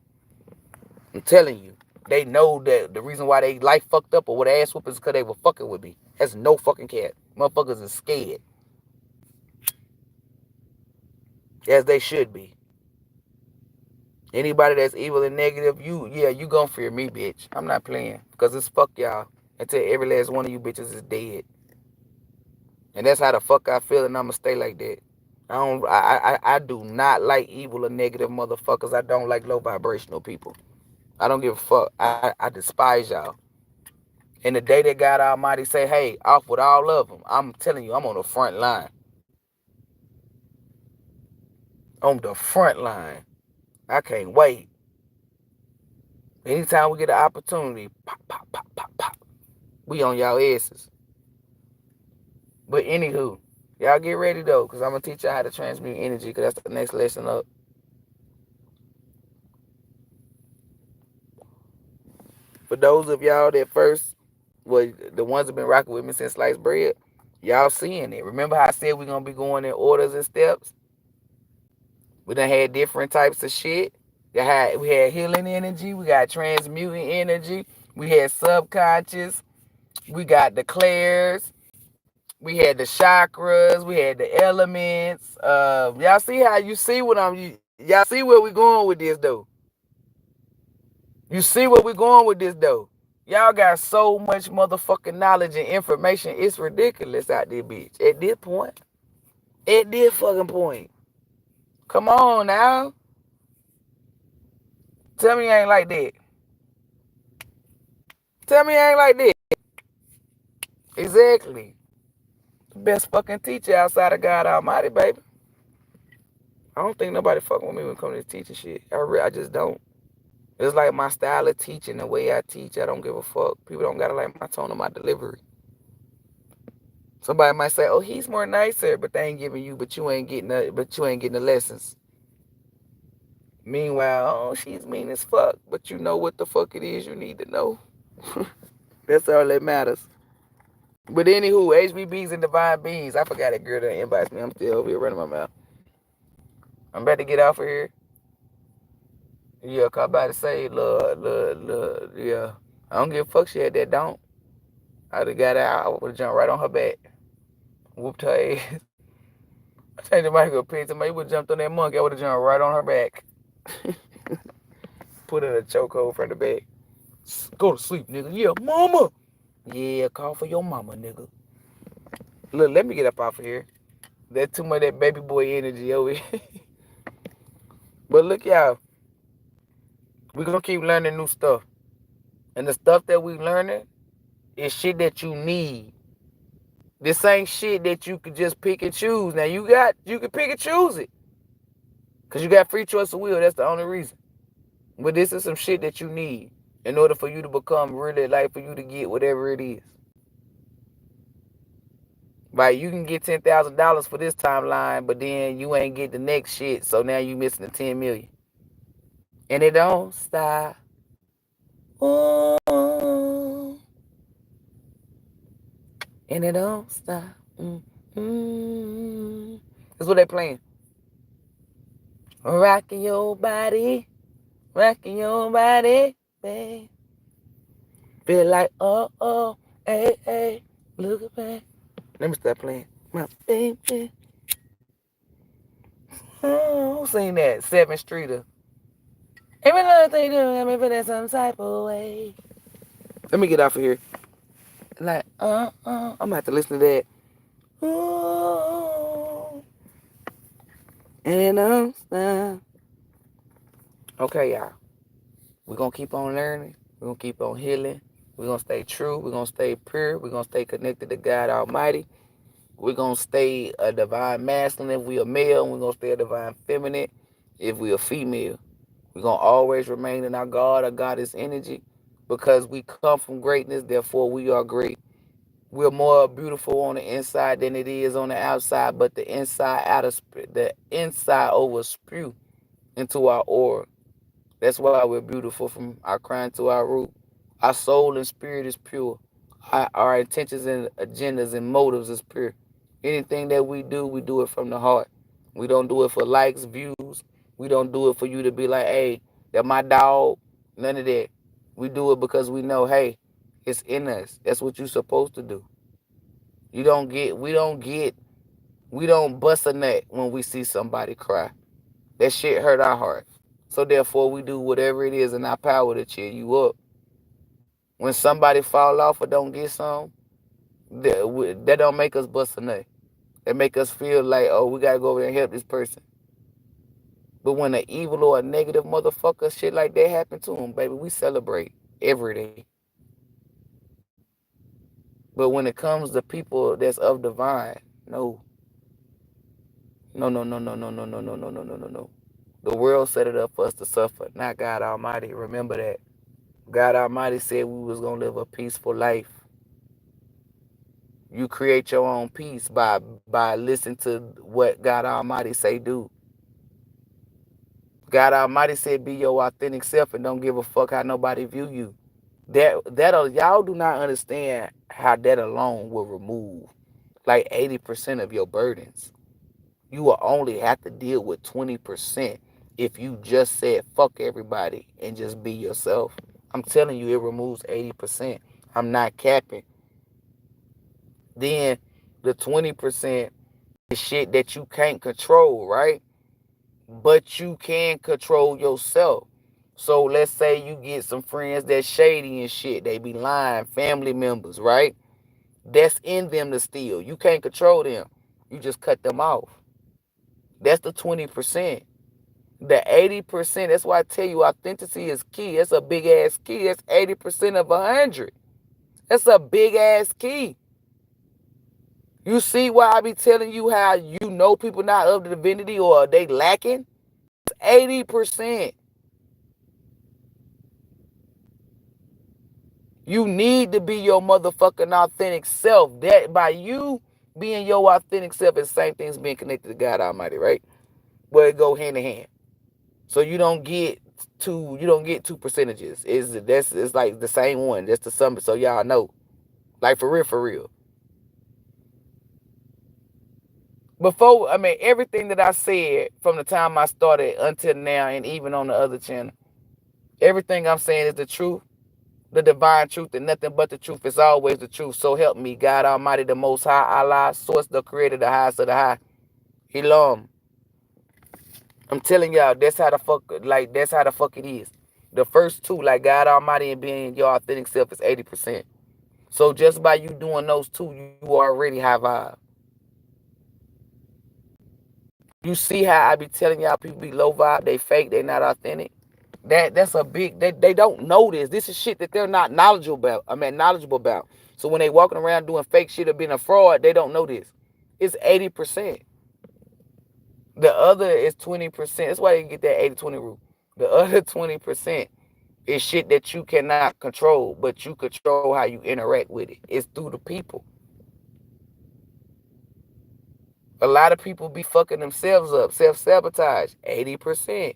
S1: I'm telling you. They know that the reason why they life fucked up or what ass whooping is because they were fucking with me. That's no fucking cap. Motherfuckers are scared. As they should be. Anybody that's evil and negative, you gonna fear me, bitch. I'm not playing. Because it's fuck y'all. Until every last one of you bitches is dead. And that's how the fuck I feel, and I'ma stay like that. I do not like evil or negative motherfuckers. I don't like low vibrational people. I don't give a fuck. I despise y'all. And the day that God Almighty say, hey, off with all of them, I'm telling you, I'm on the front line. On the front line. I can't wait. Anytime we get an opportunity, pop, pop, pop, pop, pop. We on y'all asses. But anywho, y'all get ready though, because I'm going to teach y'all how to transmute energy, because that's the next lesson up. For those of y'all that first, well, the ones that been rocking with me since sliced bread, y'all seeing it. Remember how I said we're going to be going in orders and steps? We done had different types of shit. We had healing energy. We got transmuting energy. We had subconscious. We got the clairs. We had the chakras. We had the elements. Y'all see how you see what y'all see where we going with this though. You see where we going with this though. Y'all got so much motherfucking knowledge and information. It's ridiculous out there, bitch. At this point. At this fucking point. Come on now. Tell me you ain't like that. Tell me you ain't like that. Exactly. The best fucking teacher outside of God Almighty, baby. I don't think nobody fucking with me when it comes to teaching shit. I just don't. It's like my style of teaching, the way I teach. I don't give a fuck. People don't gotta like my tone or my delivery. Somebody might say, "Oh, he's more nicer," but they ain't giving you, but you ain't getting the lessons. Meanwhile, oh, she's mean as fuck, but you know what the fuck it is you need to know. That's all that matters. But anywho, HBBs and divine beings. I forgot that girl that invites me. I'm still over here running my mouth. I'm about to get off of here. Yeah, cause I'm about to say, look, yeah. I don't give a fuck she had that don't. I'd have got out. I would have jumped right on her back. Whooped her ass. I changed the mic up, pig. Somebody would have jumped on that monkey. I would have jumped right on her back. Put her in a chokehold from the back. Go to sleep, nigga. Yeah, mama. Yeah, call for your mama, nigga. Look, let me get up off of here. That's too much of that baby boy energy over here. But look, y'all. We're going to keep learning new stuff. And the stuff that we learning is shit that you need. This ain't shit that you could just pick and choose. Now, you can pick and choose it. Because you got free choice of will. That's the only reason. But this is some shit that you need in order for you to become really, like, for you to get whatever it is. Like, you can get $10,000 for this timeline, but then you ain't get the next shit. So now you missing the 10 million. And it don't stop. Ooh. And it don't stop. That's what they playing. Rocking your body, babe. Feel like, oh, hey, look at me. Let me stop playing. My baby. Oh, sing that 7th Streeter. Every little thing do, got me feeling some type of way. Let me get off of here. Like, I'm gonna have to listen to that. Ooh. And I'm stop. Okay, y'all. We're gonna keep on learning. We're gonna keep on healing. We're gonna stay true. We're gonna stay pure. We're gonna stay connected to God Almighty. We're gonna stay a divine masculine if we are male, and we're gonna stay a divine feminine if we are female. We're gonna always remain in our God or goddess energy because we come from greatness, therefore we are great. We're more beautiful on the inside than it is on the outside, but the inside over spew into our aura. That's why we're beautiful from our crown to our root. Our soul and spirit is pure. Our intentions and agendas and motives is pure. Anything that we do it from the heart. We don't do it for likes, views. We don't do it for you to be like, hey, that my dog. None of that. We do it because we know, hey, it's in us. That's what you're supposed to do. We don't bust a nut when we see somebody cry. That shit hurt our heart. So therefore, we do whatever it is in our power to cheer you up. When somebody fall off or don't get some, that don't make us bust a nut. That make us feel like, oh, we gotta go over there and help this person. But when an evil or a negative motherfucker shit like that happen to them, baby, we celebrate every day. But when it comes to people that's of divine, no. No. The world set it up for us to suffer, not God Almighty. Remember that. God Almighty said we was going to live a peaceful life. You create your own peace by listening to what God Almighty say do. God Almighty said be your authentic self and don't give a fuck how nobody view you. Y'all do not understand how that alone will remove like 80% of your burdens. You will only have to deal with 20% if you just said fuck everybody and just be yourself. I'm telling you, it removes 80%. I'm not capping. Then the 20% is shit that you can't control, right? But you can control yourself. So let's say you get some friends that's shady and shit. They be lying, family members, right? That's in them to steal. You can't control them. You just cut them off. That's the 20%. The 80%, that's why I tell you authenticity is key. That's a big ass key. That's 80% of 100. That's a big ass key. You see why I be telling you how you know people not of the divinity or they lacking? It's 80%. You need to be your motherfucking authentic self. That by you Being your authentic self is the same thing as being connected to God Almighty, right? But it go hand in hand. So you don't get two percentages. It's like the same one. That's the sum. So y'all know. Like for real, for real. Everything that I said from the time I started until now, and even on the other channel, everything I'm saying is the truth, the divine truth, and nothing but the truth. Is always the truth. So help me, God Almighty, the Most High, Allah, Source, the Creator, the highest of the high, ELOHYM. I'm telling y'all, that's how the fuck it is. The first two, like God Almighty and being your authentic self, is 80%. So just by you doing those two, you already high vibe. You see how I be telling y'all people be low vibe, they fake, they not authentic. That's a big, they don't know this. This is shit that they're not knowledgeable about. So when they walking around doing fake shit or being a fraud, they don't know this. It's 80%. The other is 20%. That's why you get that 80-20 rule. The other 20% is shit that you cannot control, but you control how you interact with it. It's through the people. A lot of people be fucking themselves up, self-sabotage, 80%.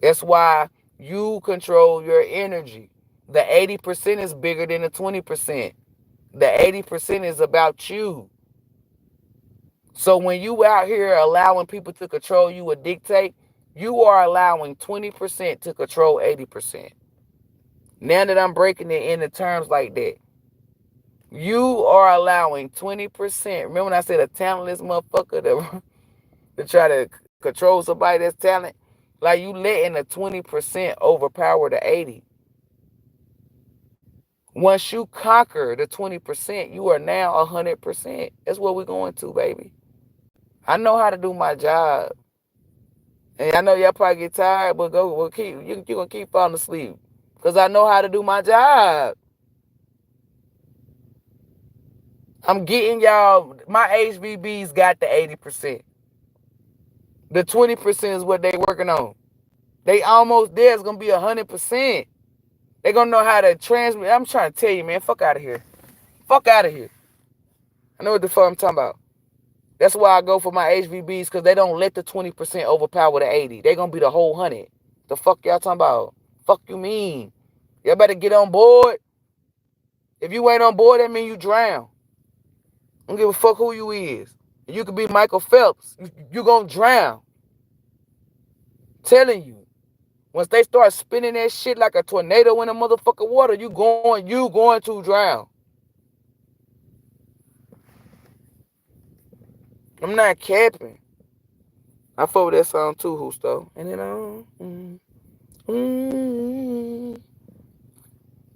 S1: That's why you control your energy. The 80% is bigger than the 20%. The 80% is about you. So when you out here allowing people to control you or dictate, you are allowing 20% to control 80%. Now that I'm breaking it into terms like that, you are allowing 20%. Remember when I said a talentless motherfucker to try to control somebody that's talent? Like you letting the 20% overpower the 80. Once you conquer the 20%, you are now 100%. That's what we're going to, baby. I know how to do my job. And I know y'all probably get tired, but you're going to keep falling asleep. Because I know how to do my job. I'm getting y'all, my HVBs got the 80%. The 20% is what they working on. They almost there. It's going to be 100%. They going to know how to transmit. I'm trying to tell you, man, fuck out of here. Fuck out of here. I know what the fuck I'm talking about. That's why I go for my HVBs, because they don't let the 20% overpower the 80. They going to be the whole 100. The fuck y'all talking about? Fuck you mean? Y'all better get on board. If you ain't on board, that means you drown. I don't give a fuck who you is. You could be Michael Phelps. You gonna drown. Telling you. Once they start spinning that shit like a tornado in the motherfucking water, you going to drown. I'm not capping. I fuck with that song too, Husto. And then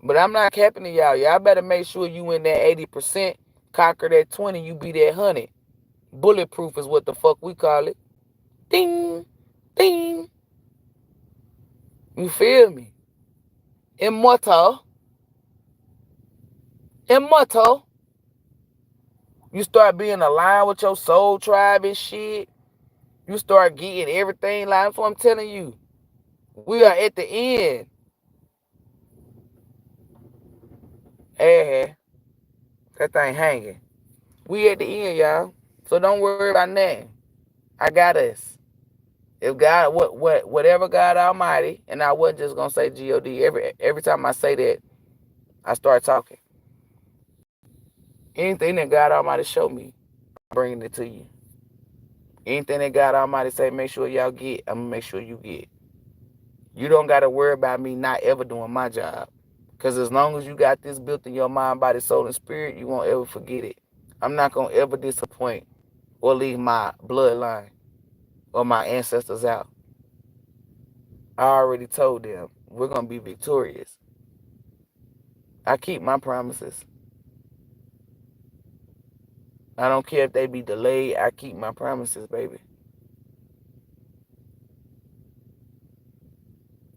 S1: But I'm not capping to y'all. Y'all better make sure you in that 80%, conquer that 20, you be that 100. Bulletproof is what the fuck we call it. Ding, ding. You feel me? Immortal. You start being aligned with your soul tribe and shit. You start getting everything like that's what I'm telling you. We are at the end. Hey, that thing hanging. We at the end, y'all. So don't worry about nothing. I got us. If God, whatever God Almighty, and I wasn't just gonna say God. Every time I say that, I start talking. Anything that God Almighty show me, I'm bringing it to you. Anything that God Almighty say, make sure y'all get, I'm gonna make sure you get. You don't gotta worry about me not ever doing my job. Because as long as you got this built in your mind, body, soul, and spirit, you won't ever forget it. I'm not gonna ever disappoint or leave my bloodline or my ancestors out. I already told them we're gonna be victorious. I keep my promises. I don't care if they be delayed. I keep my promises, baby.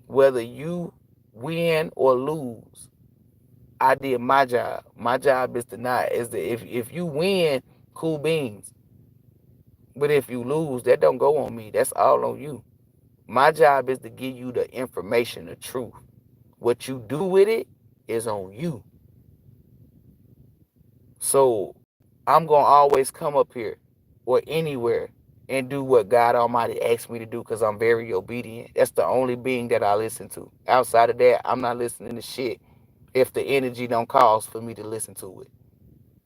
S1: Whether you win or lose, I did my job. My job is to not if you win, cool beans. But if you lose, that don't go on me. That's all on you. My job is to give you the information, the truth. What you do with it is on you. So I'm going to always come up here or anywhere and do what God Almighty asked me to do because I'm very obedient. That's the only being that I listen to. Outside of that, I'm not listening to shit if the energy don't cause for me to listen to it.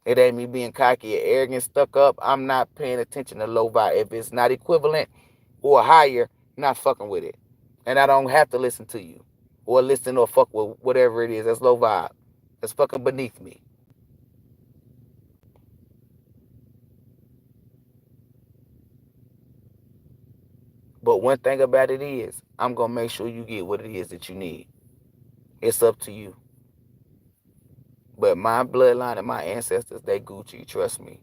S1: It ain't me being cocky or arrogant, stuck up. I'm not paying attention to low vibe. If it's not equivalent or higher, not fucking with it. And I don't have to listen to you or listen or fuck with whatever it is. That's low vibe. That's fucking beneath me. But one thing about it is, I'm going to make sure you get what it is that you need. It's up to you. But my bloodline and my ancestors, they Gucci, trust me.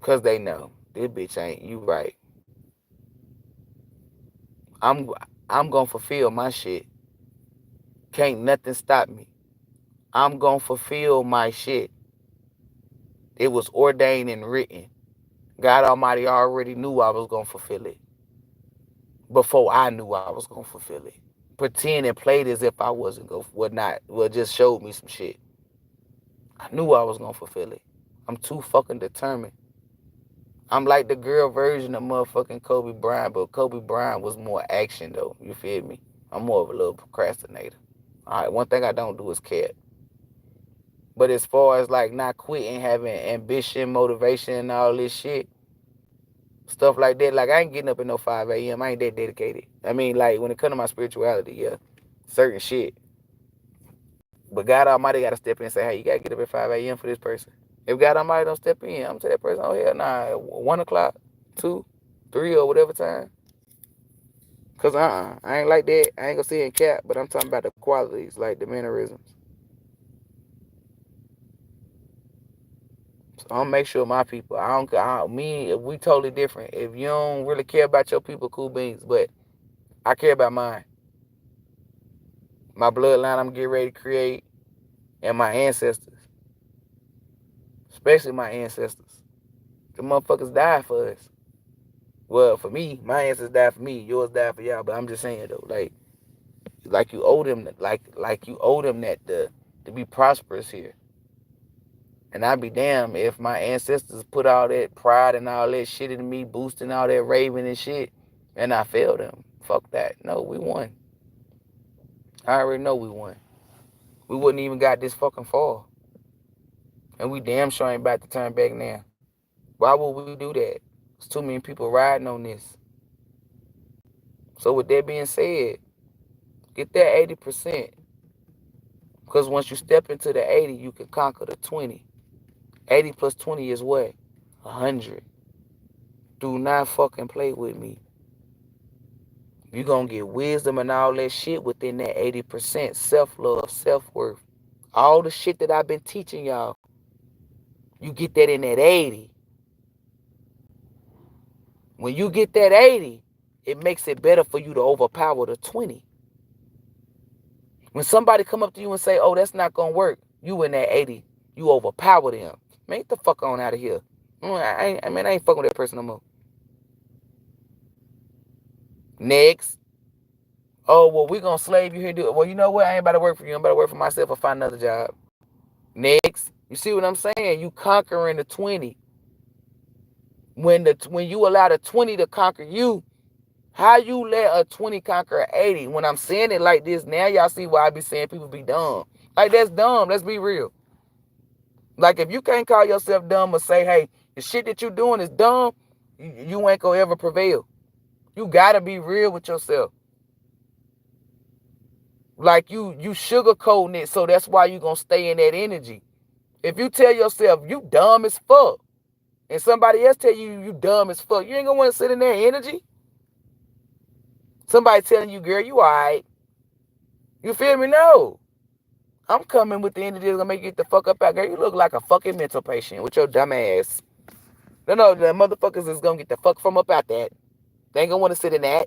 S1: Because they know, this bitch ain't, you right. I'm I'm going to fulfill my shit. Can't nothing stop me. I'm going to fulfill my shit. It was ordained and written. God Almighty already knew I was going to fulfill it before I knew I was going to fulfill it. Pretend and played as if I wasn't going to, would not, well, just showed me some shit. I knew I was going to fulfill it. I'm too fucking determined. I'm like the girl version of motherfucking Kobe Bryant, but Kobe Bryant was more action though. You feel me? I'm more of a little procrastinator. All right, one thing I don't do is care. But as far as like not quitting, having ambition, motivation, and all this shit, stuff like that, like I ain't getting up at no 5 a.m. I ain't that dedicated. I mean, like when it comes to my spirituality, yeah, certain shit. But God Almighty got to step in and say, hey, you got to get up at 5 a.m. for this person. If God Almighty don't step in, I'm going to tell that person, oh, hell nah, 1 o'clock, 2, 3, or whatever time. Because I ain't like that. I ain't going to see it in cap, but I'm talking about the qualities, like the mannerisms. So I'm going to make sure my people, we totally different. If you don't really care about your people, cool beans, but I care about mine. My bloodline I'm getting ready to create, and my ancestors. Especially my ancestors. The motherfuckers died for us. Well, for me, my ancestors died for me. Yours died for y'all. But I'm just saying though, like you owe them, like you owe them that to be prosperous here. And I'd be damned if my ancestors put all that pride and all that shit in me, boosting all that raving and shit, and I failed them. Fuck that. No, we won. I already know we won. We wouldn't even got this fucking far. And we damn sure ain't about to turn back now. Why would we do that? There's too many people riding on this. So with that being said, get that 80%. Because once you step into the 80, you can conquer the 20. 80 plus 20 is what? 100. Do not fucking play with me. You're going to get wisdom and all that shit within that 80%. Self-love, self-worth. All the shit that I've been teaching y'all, you get that in that 80. When you get that 80, it makes it better for you to overpower the 20. When somebody come up to you and say, oh, that's not going to work, you in that 80, you overpower them. Man, get the fuck on out of here. I ain't fucking with that person no more. Next. Oh, well, we going to slave you here and do it. Well, you know what? I ain't about to work for you. I'm about to work for myself or find another job. Next. You see what I'm saying? You conquering the 20. When you allow the 20 to conquer you, how you let a 20 conquer 80? When I'm saying it like this, now y'all see why I be saying people be dumb. Like, that's dumb. Let's be real. Like, if you can't call yourself dumb or say, hey, the shit that you doing is dumb, you ain't gonna ever prevail. You gotta be real with yourself. Like, you sugarcoating it, so that's why you gonna stay in that energy. If you tell yourself you dumb as fuck, and somebody else tell you dumb as fuck, you ain't gonna want to sit in that energy. Somebody telling you, girl, you all right. You feel me? No. I'm coming with the energy that's gonna make you get the fuck up out, girl. You look like a fucking mental patient with your dumb ass. No, the motherfuckers is gonna get the fuck from up out that. They ain't gonna want to sit in that.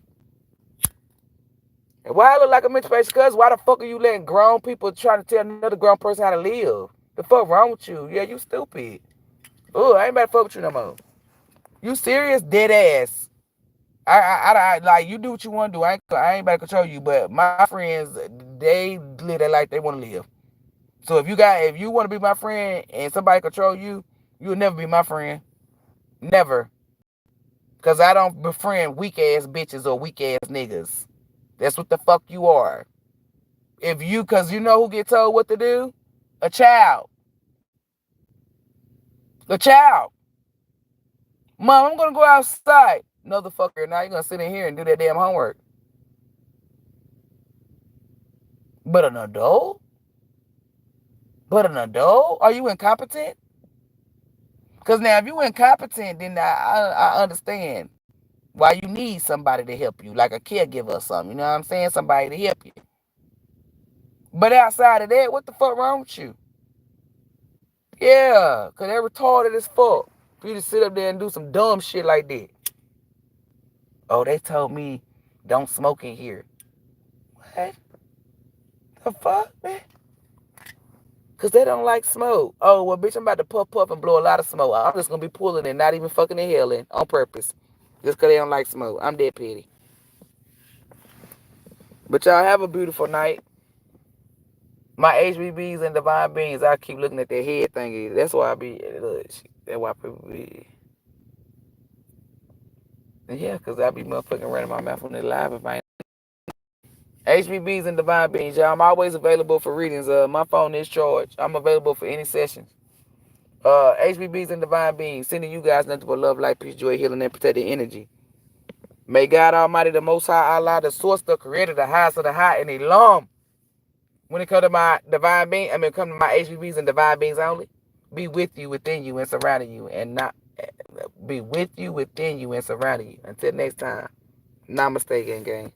S1: And why I look like a mental patient? Cause why the fuck are you letting grown people try to tell another grown person how to live? The fuck wrong with you? Yeah, you stupid. Oh, I ain't about to fuck with you no more. You serious? Dead ass. I like, you do what you want to do. I ain't about to control you, but my friends, they live their life they want to live. So if you want to be my friend and somebody control you, You'll never be my friend. Never. Because I don't befriend weak-ass bitches or weak-ass niggas. That's what the fuck you are. Because you know who get told what to do? A child. A child. Mom, I'm going to go outside. Motherfucker, now you're going to sit in here and do that damn homework. But an adult? Are you incompetent? Because now if you incompetent, then I understand why you need somebody to help you, like a caregiver or something. You know what I'm saying? Somebody to help you. But outside of that, what the fuck wrong with you? Yeah, because they're retarded as fuck for you to sit up there and do some dumb shit like that. Oh, they told me don't smoke in here. What? The fuck, man? Because they don't like smoke. Oh, well, bitch, I'm about to puff and blow a lot of smoke. I'm just going to be pulling and not even fucking inhaling on purpose. Just because they don't like smoke. I'm dead petty. But y'all have a beautiful night. My HBBs and divine beings, I keep looking at their head thingy. That's why I be, look, that's why people be, yeah, because I be motherfucking running my mouth on their live if I ain't. HBBs and divine beings, y'all. I'm always available for readings. My phone is charged. I'm available for any sessions. HBBs and divine beings, sending you guys nothing but love, light, peace, joy, healing, and protected energy. May God Almighty, the Most High Allah, the Source, the Creator, the highest of the high, and ELOHYM, when it comes to my divine being, come to my HBBs and divine beings only, be with you, within you, and surrounding you, and not be with you, within you, and surrounding you. Until next time, namaste, gang gang.